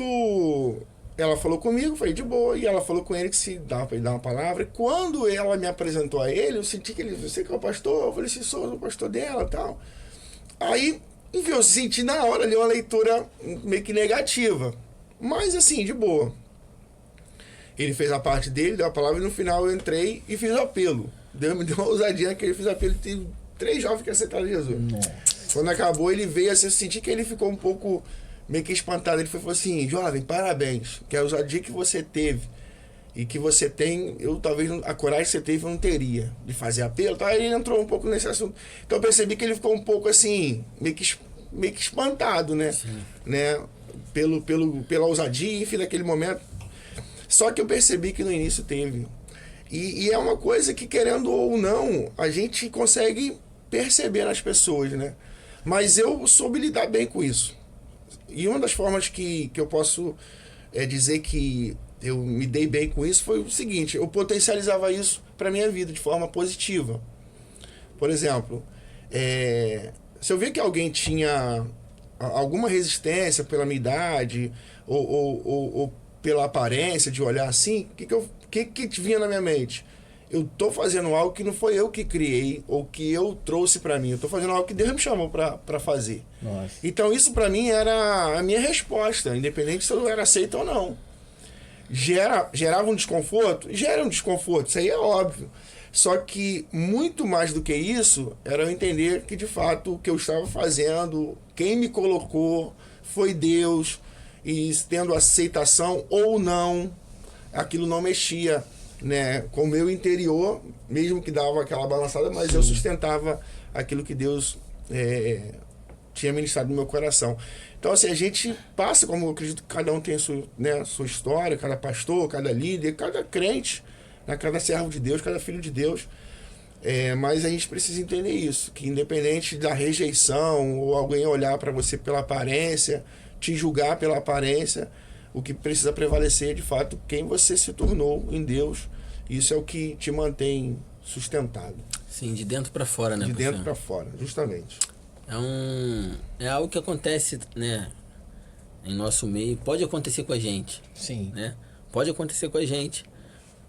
ela falou comigo, foi de boa, e ela falou com ele que se dava para ele dar uma palavra. E quando ela me apresentou a ele, eu senti que ele, você que é o pastor? Eu falei, se sou o pastor dela e tal. Aí, enfim, eu senti na hora ali uma leitura meio que negativa, mas assim, de boa. Ele fez a parte dele, deu a palavra, e no final eu entrei e fiz o apelo. Me deu uma ousadia que ele fez o apelo, teve 3 jovens que aceitaram Jesus. Nossa. Quando acabou, ele veio assim, eu senti que ele ficou um pouco meio que espantado. Ele falou assim: jovem, parabéns, que a ousadia que você teve e que você tem, eu talvez a coragem que você teve eu não teria de fazer apelo. Então, aí ele entrou um pouco nesse assunto. Então eu percebi que ele ficou um pouco assim, meio que espantado, né? Sim. Né? Pela ousadia, enfim, naquele momento. Só que eu percebi que no início teve. E é uma coisa que, querendo ou não, a gente consegue perceber nas pessoas, né? Mas eu soube lidar bem com isso. E uma das formas que eu posso dizer que eu me dei bem com isso foi o seguinte: eu potencializava isso para minha vida de forma positiva. Por exemplo, se eu ver que alguém tinha alguma resistência pela minha idade ou pela aparência de olhar assim, o que vinha na minha mente? Eu tô fazendo algo que não foi eu que criei ou que eu trouxe para mim. Eu tô fazendo algo que Deus me chamou para fazer. Nossa. Então isso para mim era a minha resposta, independente se eu era aceito ou não. Gerava um desconforto? Gera um desconforto, isso aí é óbvio. Só que muito mais do que isso, era eu entender que de fato o que eu estava fazendo, quem me colocou, foi Deus, e tendo aceitação ou não, aquilo não mexia, né, com o meu interior, mesmo que dava aquela balançada, mas sim, eu sustentava aquilo que Deus tinha ministrado no meu coração. Então, assim, a gente passa, como eu acredito que cada um tem a sua história, cada pastor, cada líder, cada crente, né, cada servo de Deus, cada filho de Deus. Mas a gente precisa entender isso, que independente da rejeição ou alguém olhar para você pela aparência, te julgar pela aparência, o que precisa prevalecer é de fato quem você se tornou em Deus. Isso é o que te mantém sustentado. Sim, de dentro para fora, né? De dentro pastor? para fora, justamente. É algo que acontece, né? Em nosso meio. Pode acontecer com a gente, Sim. né? Pode acontecer com a gente.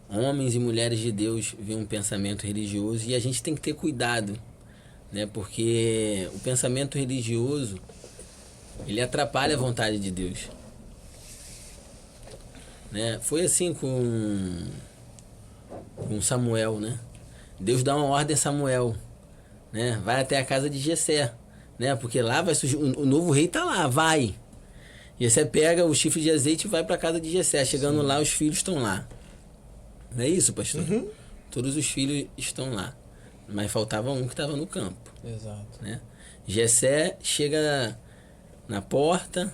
Homens e mulheres de Deus vêm um pensamento religioso e a gente tem que ter cuidado, né? Porque o pensamento religioso, ele atrapalha a vontade de Deus, né? Foi assim com Samuel, né? Deus dá uma ordem a Samuel, né? Vai até a casa de Jessé, né? Porque lá vai surgir, o novo rei tá lá, vai. Jessé pega o chifre de azeite e vai para a casa de Jessé. Chegando lá, os filhos estão lá. Não é isso, pastor? Uhum. Todos os filhos estão lá. Mas faltava um que estava no campo, Exato. né? Jessé chega na porta,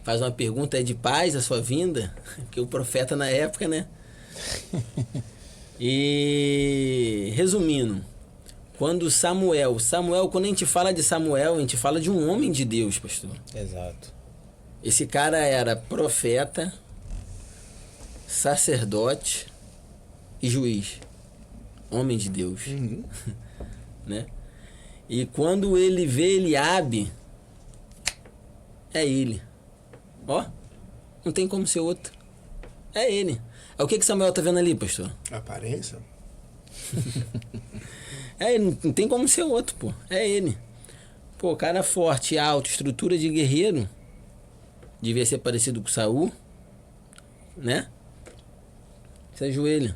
faz uma pergunta: é de paz a sua vinda? Porque o profeta na época, né? E resumindo, quando Samuel, quando a gente fala de Samuel, a gente fala de um homem de Deus, pastor. Exato. Esse cara era profeta, sacerdote e juiz. Homem de Deus. Uhum. Né? E quando ele vê Eliabe, é ele. Ó, não tem como ser outro. É ele. É o que Samuel tá vendo ali, pastor? Aparência? É ele, não tem como ser outro, pô. É ele. Pô, cara forte, alto, estrutura de guerreiro. Devia ser parecido com Saul, né? Se ajoelha.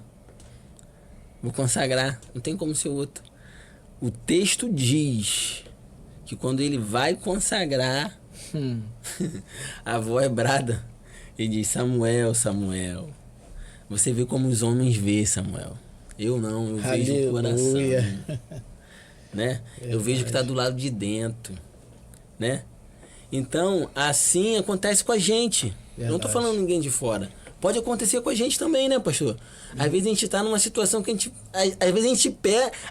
Vou consagrar. Não tem como ser outro. O texto diz que quando ele vai consagrar, a voz brada e diz: Samuel, Samuel. Você vê como os homens vê, Samuel. Eu não, eu vejo o coração. Né? Eu vejo que está do lado de dentro, né? Então, assim acontece com a gente. Verdade. Eu não tô falando ninguém de fora. Pode acontecer com a gente também, né, pastor? Às vezes a gente tá numa situação que às vezes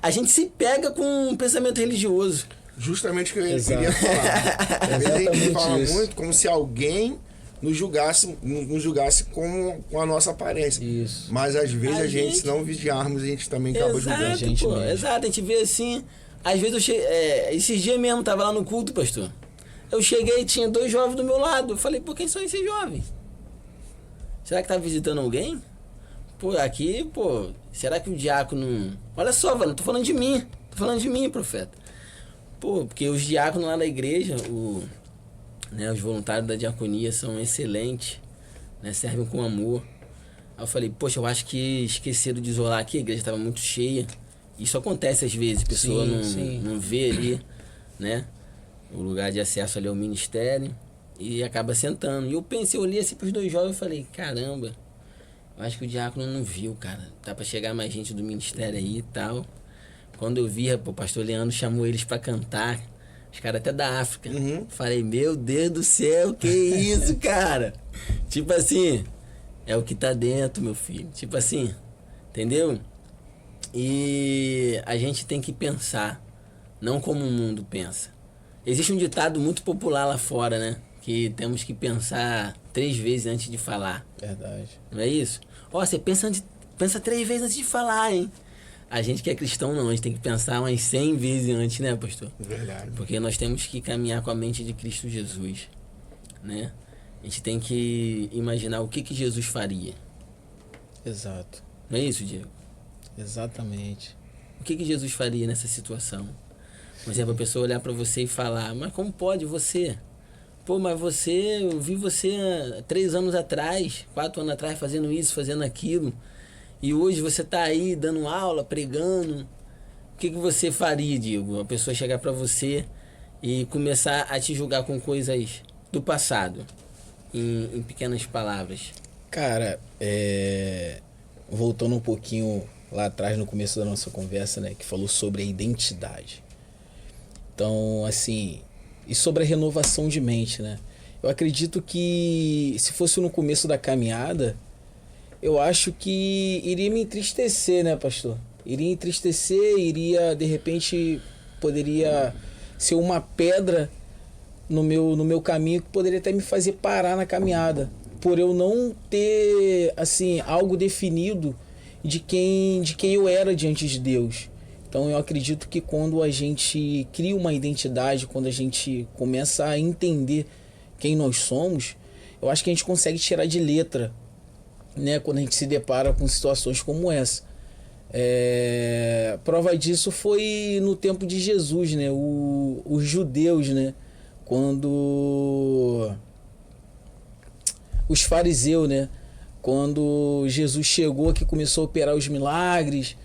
a gente se pega com um pensamento religioso. Justamente o que eu Exato. queria falar. Às vezes a gente Exatamente fala isso. muito como se alguém nos julgasse com a nossa aparência. Isso. Mas às vezes A a gente, gente- se não vigiarmos, a gente também acaba julgando. a gente pô, mesmo. exato. A gente vê assim. Às vezes esses dias mesmo, tava lá no culto, pastor. Eu cheguei e tinha 2 jovens do meu lado. Eu falei: pô, quem são esses jovens? Será que tá visitando alguém? Pô, aqui, pô, será que o diácono... Olha só, velho, não tô falando de mim. Tô falando de mim, profeta. Pô, porque os diáconos lá da igreja, os voluntários da diaconia são excelentes, né? Servem com amor. Aí eu falei: poxa, eu acho que esqueceram de isolar aqui, a igreja estava muito cheia. Isso acontece às vezes, a pessoa Sim. não vê ali, né? O lugar de acesso ali ao ministério e acaba sentando. E eu pensei, eu olhei assim pros 2 jovens e falei: caramba, eu acho que o diácono não viu, cara. Dá pra chegar mais gente do ministério aí e tal. Quando eu vi, o pastor Leandro chamou eles pra cantar. Os caras até da África. Uhum. Falei: meu Deus do céu, que isso, cara? Tipo assim, é o que tá dentro, meu filho. Tipo assim, entendeu? E a gente tem que pensar, não como o mundo pensa. Existe um ditado muito popular lá fora, né? Que temos que pensar 3 vezes antes de falar. Verdade. Não é isso? Ó, você pensa 3 vezes antes de falar, hein? A gente que é cristão não, a gente tem que pensar umas 100 vezes antes, né, pastor? Verdade. Porque nós temos que caminhar com a mente de Cristo Jesus, né? A gente tem que imaginar o que Jesus faria. Exato. Não é isso, Diego? Exatamente. O que Jesus faria nessa situação? Por exemplo, a pessoa olhar para você e falar: mas como pode você? Pô, mas eu vi você há 3 anos atrás, 4 anos atrás fazendo isso, fazendo aquilo. E hoje você tá aí dando aula, pregando. O que você faria, Diego? A pessoa chegar para você e começar a te julgar com coisas do passado, em pequenas palavras. Cara, voltando um pouquinho lá atrás no começo da nossa conversa, né, que falou sobre a identidade. Então, assim, e sobre a renovação de mente, né? Eu acredito que se fosse no começo da caminhada, eu acho que iria me entristecer, né, pastor? Iria entristecer, de repente, poderia ser uma pedra no meu caminho que poderia até me fazer parar na caminhada. Por eu não ter, assim, algo definido de quem eu era diante de Deus. Então eu acredito que quando a gente cria uma identidade, quando a gente começa a entender quem nós somos, eu acho que a gente consegue tirar de letra, né, quando a gente se depara com situações como essa. Prova disso foi no tempo de Jesus, né, os judeus, né, quando os fariseus, né, quando Jesus chegou, que começou a operar os milagres,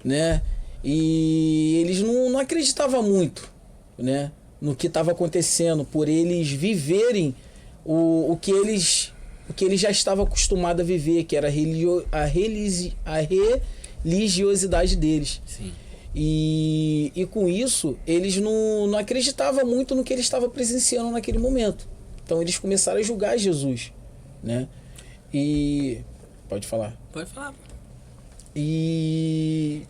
né, e eles não acreditavam muito, né, no que estava acontecendo, por eles viverem o que eles já estavam acostumados a viver, que era a religiosidade deles. Sim. E com isso, eles não acreditavam muito no que eles estavam presenciando naquele momento. Então eles começaram a julgar Jesus, né? E... Pode falar. Pode falar. E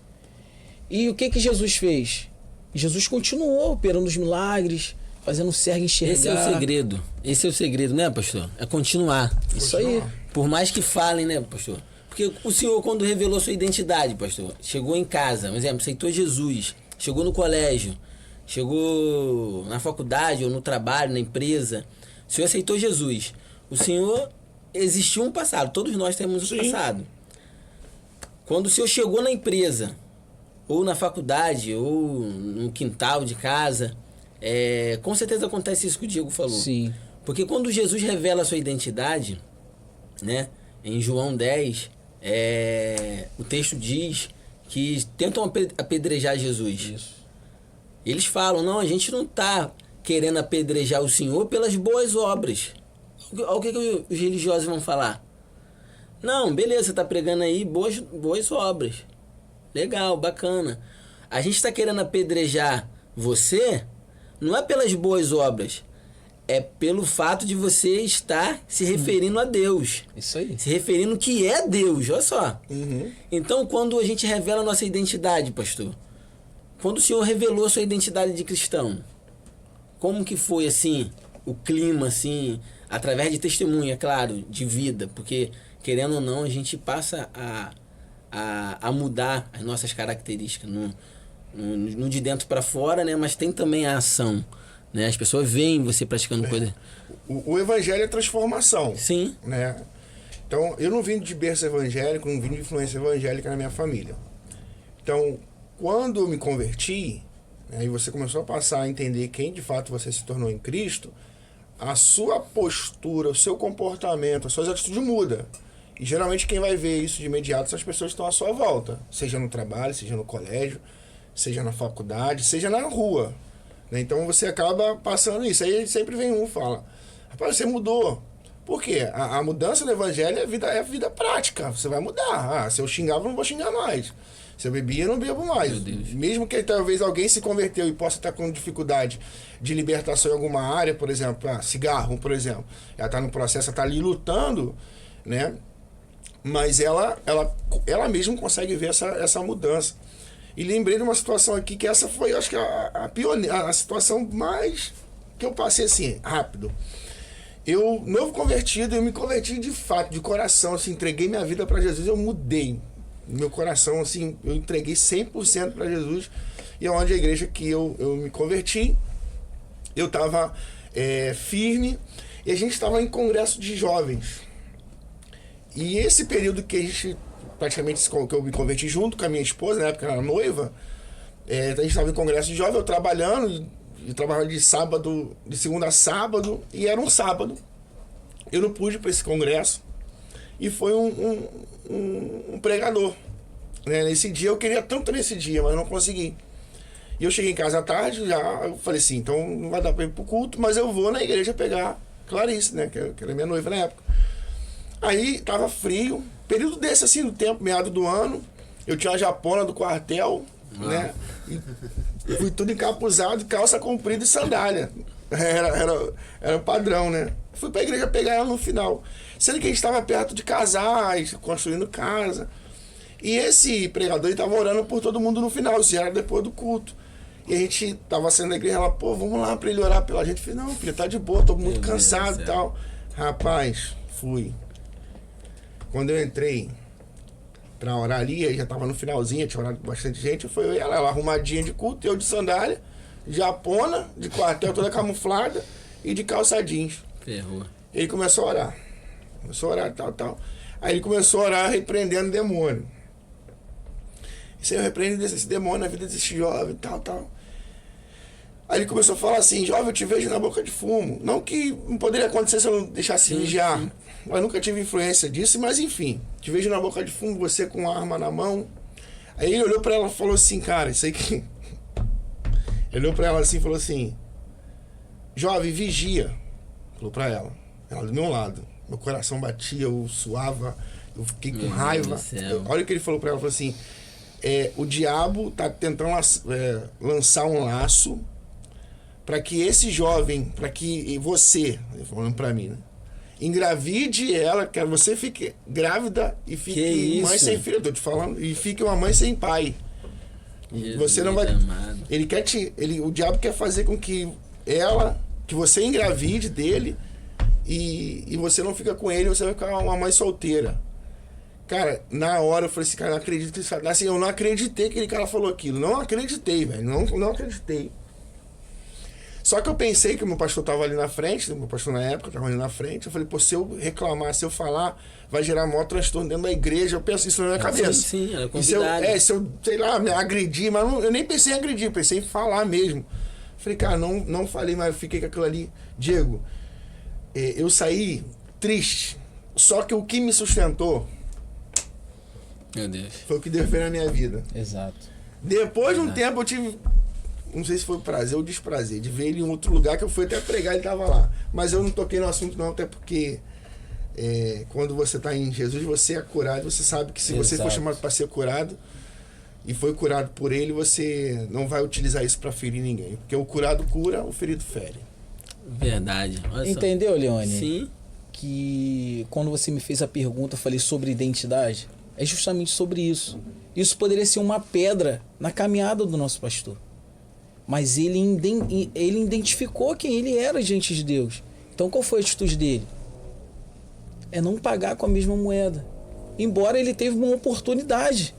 o que Jesus fez? Jesus continuou operando os milagres, fazendo o cego enxergar. Esse é o segredo. Esse é o segredo, né, pastor? É continuar. Isso aí. Por mais que falem, né, pastor? Porque o senhor, quando revelou sua identidade, pastor, chegou em casa, por exemplo, aceitou Jesus, chegou no colégio, chegou na faculdade ou no trabalho, na empresa, o senhor aceitou Jesus. O senhor existiu um passado, todos nós temos um passado. Quando o senhor chegou na empresa, ou na faculdade, ou no quintal de casa, com certeza acontece isso que o Diego falou. Sim. Porque quando Jesus revela a sua identidade, né, em João 10, o texto diz que tentam apedrejar Jesus. Isso. Eles falam, não, a gente não está querendo apedrejar o Senhor pelas boas obras. Olha o que os religiosos vão falar. Não, beleza, você está pregando aí boas obras. Legal, bacana. A gente está querendo apedrejar você, não é pelas boas obras, é pelo fato de você estar se referindo a Deus. Isso aí. Se referindo que é Deus, olha só. Uhum. Então, quando a gente revela a nossa identidade, pastor, quando o Senhor revelou a sua identidade de cristão, como que foi, assim, o clima, assim, através de testemunho, é claro, de vida, porque, querendo ou não, a gente passa a mudar as nossas características no de dentro para fora, né? Mas tem também a ação, né? As pessoas veem você praticando coisa. O evangelho é transformação. Sim. Né? Então, eu não vim de berço evangélico, não vim de influência evangélica na minha família. Então, quando eu me converti, né, e você começou a passar a entender quem de fato você se tornou em Cristo, a sua postura, o seu comportamento, as suas atitudes mudam. E geralmente quem vai ver isso de imediato são as pessoas que estão à sua volta. Seja no trabalho, seja no colégio, seja na faculdade, seja na rua. Né? Então você acaba passando isso. Aí sempre vem um e fala, rapaz, você mudou. Por quê? A mudança no evangelho é vida prática. Você vai mudar. Se eu xingava, eu não vou xingar mais. Se eu bebia, eu não bebo mais. Mesmo que talvez alguém se converteu e possa estar com dificuldade de libertação em alguma área, por exemplo, cigarro, por exemplo. Ela está no processo, ela está ali lutando, né? Mas ela mesma consegue ver essa mudança. E lembrei de uma situação aqui, que essa foi, acho que a situação mais que eu passei assim, rápido. Eu, novo convertido, eu me converti de fato, de coração, assim, entreguei minha vida para Jesus, eu mudei. Meu coração, assim, eu entreguei 100% para Jesus. E onde a igreja que eu me converti, eu estava firme, e a gente estava em congresso de jovens. E esse período que a gente, praticamente, que eu me converti junto com a minha esposa, na época eu era noiva, a gente estava em congresso de jovem, eu trabalhando, eu trabalhava de segunda a sábado, e era um sábado. Eu não pude ir para esse congresso, e foi um pregador. Né? Nesse dia, eu queria tanto nesse dia, mas não consegui. E eu cheguei em casa à tarde, eu falei assim, então não vai dar para ir pro culto, mas eu vou na igreja pegar Clarice, né, que era minha noiva na época. Aí tava frio, período desse assim, do tempo, meado do ano, eu tinha a japona do quartel, né, e fui tudo encapuzado, calça comprida e sandália. Era padrão, né. Fui pra igreja pegar ela no final, sendo que a gente estava perto de casais, construindo casa. E esse pregador estava orando por todo mundo no final, isso era depois do culto. E a gente tava saindo da igreja, ela, pô, vamos lá pra ele orar pela gente. Eu falei, não, filho, tá de boa, tô muito cansado e tal. Rapaz, fui. Quando eu entrei pra orar ali, aí já tava no finalzinho, tinha orado com bastante gente, foi eu e ela arrumadinha de culto, eu de sandália, japona, de quartel toda camuflada e de calça jeans. Ferrou. Ele começou a orar. Tal. Aí ele começou a orar repreendendo o demônio. Senhor, repreende esse demônio na vida desse jovem, tal. Aí ele começou a falar assim, jovem, eu te vejo na boca de fumo. Não que não poderia acontecer se eu não deixasse vigiar. Sim. Eu nunca tive influência disso, mas enfim. Te vejo na boca de fumo, você com uma arma na mão. Aí ele olhou pra ela e falou assim, cara, isso aí que... Ele olhou pra ela assim e falou assim, jovem, vigia. Falou pra ela. Ela do meu lado. Meu coração batia, eu suava, eu fiquei com raiva. Olha o que ele falou pra ela, falou assim, o diabo tá tentando lançar um laço para que esse jovem, para que você, falando para mim, né, engravide ela, que você fique grávida e fique mãe sem filho, eu tô te falando, e fique uma mãe sem pai. Jesus, você não vai. Amado. Ele quer o diabo quer fazer com que que você engravide dele e você não fica com ele, você vai ficar uma mãe solteira. Cara, na hora eu falei assim, cara, não acredito que isso... Assim, eu não acreditei que aquele cara falou aquilo. Não acreditei, velho. Não acreditei. Só que eu pensei que o meu pastor tava ali na frente, o meu pastor na época tava ali na frente. Eu falei, pô, se eu reclamar, se eu falar, vai gerar maior transtorno dentro da igreja. Eu penso isso na minha cabeça. Sim, era convidado. Se eu, sei lá, me agredir, mas eu nem pensei em agredir, eu pensei em falar mesmo. Falei, cara, não falei, mas eu fiquei com aquilo ali. Diego, eu saí triste. Só que o que me sustentou, meu Deus, foi o que Deus fez na minha vida. Exato. Depois de um tempo eu tive, não sei se foi prazer ou desprazer, de ver ele em outro lugar que eu fui até pregar, ele tava lá. Mas eu não toquei no assunto não, até porque quando você tá em Jesus, você é curado. Você sabe que se você for chamado para ser curado e foi curado por ele, você não vai utilizar isso para ferir ninguém. Porque o curado cura, o ferido fere. Verdade. Olha entendeu, só. Leone? Sim. Que quando você me fez a pergunta, eu falei sobre identidade. É justamente sobre isso. Isso poderia ser uma pedra na caminhada do nosso pastor. Mas ele identificou quem ele era diante de Deus. Então qual foi a atitude dele? É não pagar com a mesma moeda. Embora ele teve uma oportunidade,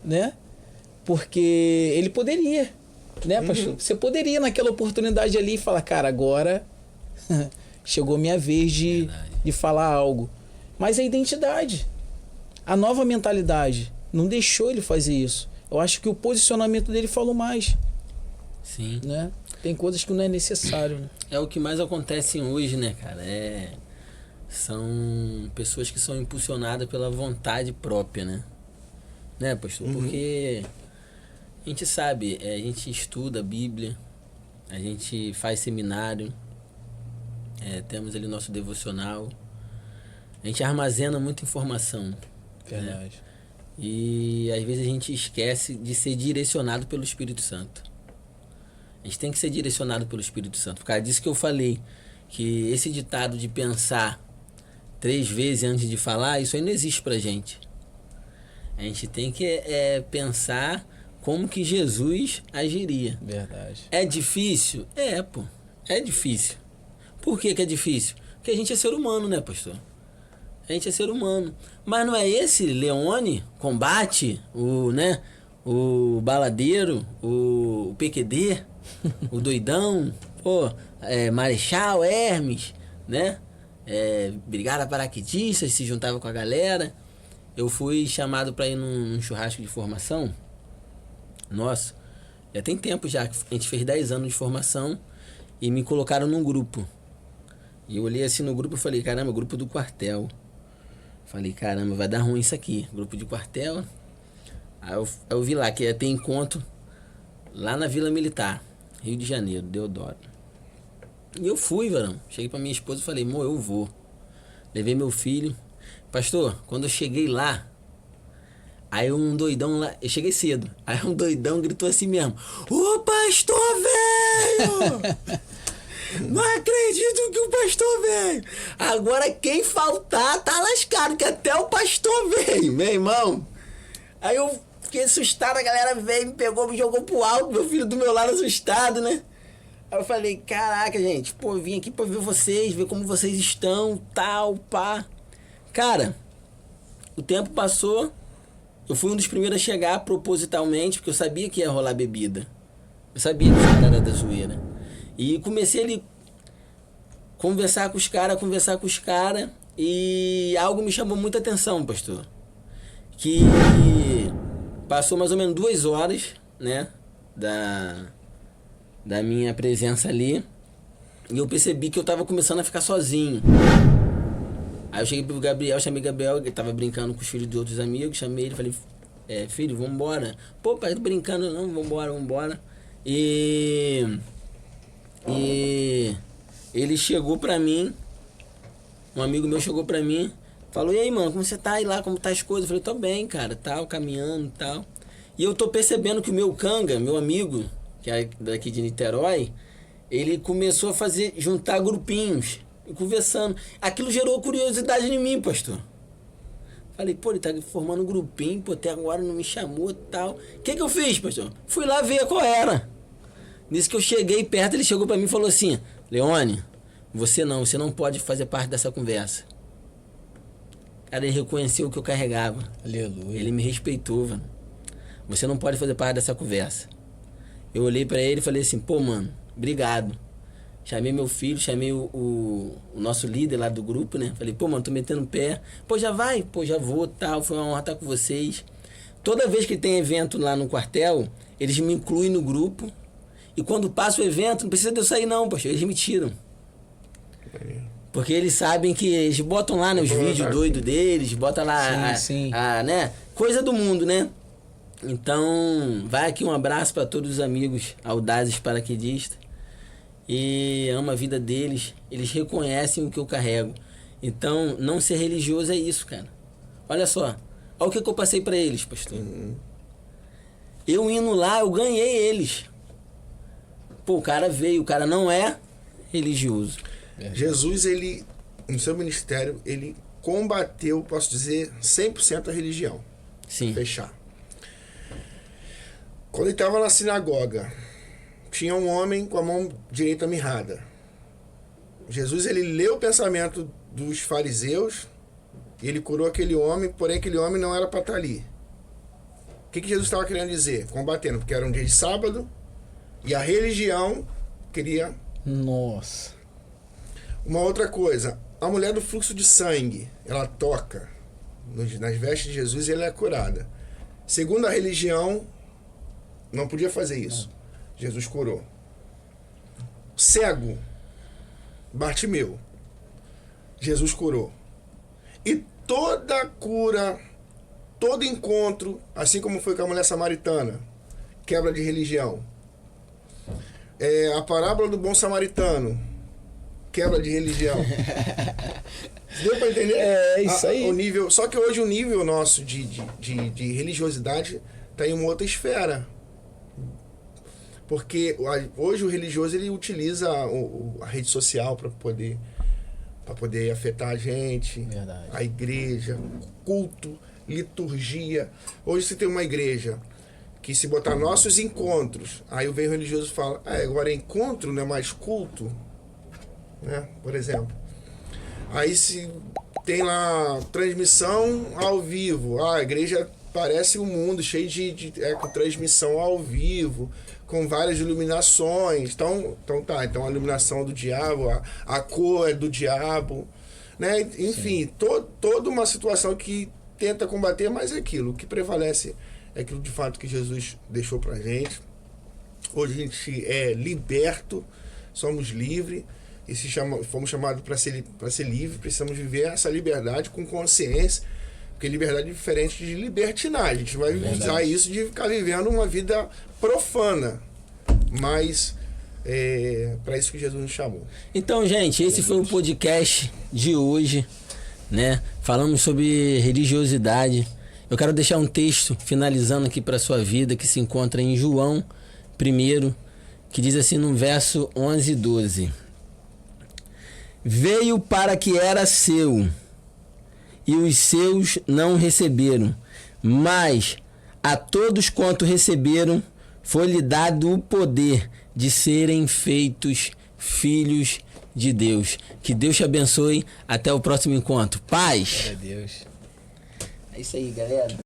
né? Porque ele poderia, né, pastor? Você poderia naquela oportunidade ali falar, cara, agora chegou minha vez de falar algo. Mas a identidade, a nova mentalidade, não deixou ele fazer isso. Eu acho que o posicionamento dele falou mais. Sim. Né? Tem coisas que não é necessário, né? É o que mais acontece hoje, né, cara? São pessoas que são impulsionadas pela vontade própria, né? Né, pastor? Porque a gente sabe, a gente estuda a Bíblia, a gente faz seminário, temos ali nosso devocional, a gente armazena muita informação. Verdade. Né? E às vezes a gente esquece de ser direcionado pelo Espírito Santo. A gente tem que ser direcionado pelo Espírito Santo. Por causa disso que eu falei, que esse ditado de pensar 3 vezes antes de falar, isso aí não existe pra gente. A gente tem que pensar como que Jesus agiria. Verdade. É difícil? Pô. É difícil. Por que é difícil? Porque a gente é ser humano, né, pastor? A gente é ser humano. Mas não é esse Leone, Combate, o baladeiro, o PQD, o doidão, Marechal, Hermes, né? Brigada Paraquedistas, se juntava com a galera. Eu fui chamado para ir num churrasco de formação. Nossa, já tem tempo já, a gente fez 10 anos de formação e me colocaram num grupo. E eu olhei assim no grupo e falei, caramba, grupo do quartel. Falei, caramba, vai dar ruim isso aqui, grupo de quartel. Aí eu vi lá que ia ter encontro lá na Vila Militar, Rio de Janeiro, Deodoro. E eu fui, varão. Cheguei pra minha esposa e falei, amor, eu vou. Levei meu filho. Pastor, quando eu cheguei lá, aí um doidão lá, eu cheguei cedo, aí um doidão gritou assim mesmo, ô pastor velho! Não acredito que o pastor veio! Agora quem faltar tá lascado, que até o pastor veio, meu irmão. Aí eu fiquei assustado, a galera veio, me pegou, me jogou pro alto, meu filho do meu lado assustado, né? Aí eu falei, caraca, gente, pô, eu vim aqui pra ver vocês, ver como vocês estão, tal, pá. Cara, o tempo passou, Eu fui um dos primeiros a chegar propositalmente, porque eu sabia que ia rolar bebida. Eu sabia que os caras eram da zoeira. E comecei ali conversar com os caras, e algo me chamou muita atenção, pastor. Que passou mais ou menos 2 horas, né, da minha presença ali, e eu percebi que eu tava começando a ficar sozinho. Aí eu cheguei pro Gabriel, chamei o Gabriel, ele tava brincando com os filhos de outros amigos, chamei ele, falei, filho, vambora. Pô, pai, tô brincando, não, vambora. E ele chegou pra mim, um amigo meu chegou pra mim, falou, e aí, mano, como você tá aí lá, como tá as coisas? Eu falei, tô bem, cara, tal, caminhando e tal. E eu tô percebendo que o meu canga, meu amigo, que é daqui de Niterói, ele começou a juntar grupinhos, e conversando. Aquilo gerou curiosidade em mim, pastor. Falei, pô, ele tá formando um grupinho, pô, até agora não me chamou e tal. O que eu fiz, pastor? Fui lá ver qual era. Nisso que eu cheguei perto, ele chegou pra mim e falou assim, Leone, você não pode fazer parte dessa conversa. Cara, ele reconheceu o que eu carregava. Aleluia. Ele me respeitou, velho. Você não pode fazer parte dessa conversa. Eu olhei pra ele e falei assim, pô, mano, obrigado. Chamei meu filho, chamei o nosso líder lá do grupo, né? Falei, pô, mano, tô metendo o pé. Pô, já vai? Pô, já vou, tal. Foi uma honra estar com vocês. Toda vez que tem evento lá no quartel, eles me incluem no grupo. E quando passa o evento, não precisa de eu sair não, pastor. Eles me tiram. Porque eles sabem que eles botam lá nos vídeos doidos deles, botam lá sim. né? Coisa do mundo, né? Então, vai aqui um abraço para todos os amigos audazes paraquedistas. E amo a vida deles. Eles reconhecem o que eu carrego. Então, não ser religioso é isso, cara. Olha só. Olha o que eu passei para eles, pastor. Eu indo lá, eu ganhei eles. Pô, o cara veio, o cara não é religioso. Jesus, ele, no seu ministério, ele combateu, posso dizer, 100% a religião. Sim. Fechar. Quando ele estava na sinagoga, tinha um homem com a mão direita mirrada. Jesus, ele leu o pensamento dos fariseus e ele curou aquele homem, porém aquele homem não era para estar ali. O que Jesus estava querendo dizer? Combatendo, porque era um dia de sábado e a religião queria... Nossa. Uma outra coisa, a mulher do fluxo de sangue, ela toca nas vestes de Jesus e ela é curada. Segundo a religião, não podia fazer isso. Jesus curou. Cego, Bartimeu, Jesus curou. E toda cura, todo encontro, assim como foi com a mulher samaritana, quebra de religião. A parábola do bom samaritano, quebra de religião. Deu pra entender? É isso aí. O nível, só que hoje o nível nosso de religiosidade está em uma outra esfera. Porque hoje o religioso ele utiliza a rede social para poder afetar a gente. Verdade. A igreja, culto, liturgia. Hoje você tem uma igreja que se botar nossos encontros, aí vem o religioso e fala, agora encontro não é mais culto, né? Por exemplo. Aí se tem lá transmissão ao vivo, a igreja parece um mundo cheio com transmissão ao vivo, com várias iluminações. Então a iluminação é do diabo, a cor é do diabo, né? Enfim, toda uma situação que tenta combater, mas é aquilo. O que prevalece é aquilo de fato que Jesus deixou pra gente. Hoje a gente é liberto, somos livres, e fomos chamados para ser livre, precisamos viver essa liberdade com consciência, porque liberdade é diferente de libertinagem. A gente vai usar isso de ficar vivendo uma vida profana, mas para isso que Jesus nos chamou. Então, gente, esse foi o podcast de hoje, né? Falamos sobre religiosidade. Eu quero deixar um texto finalizando aqui para sua vida, que se encontra em João 1, que diz assim no verso 11 e 12. Veio para que era seu, e os seus não receberam, mas a todos quanto receberam, foi-lhe dado o poder de serem feitos filhos de Deus. Que Deus te abençoe. Até o próximo encontro. Paz. Glória a Deus. É isso aí, galera.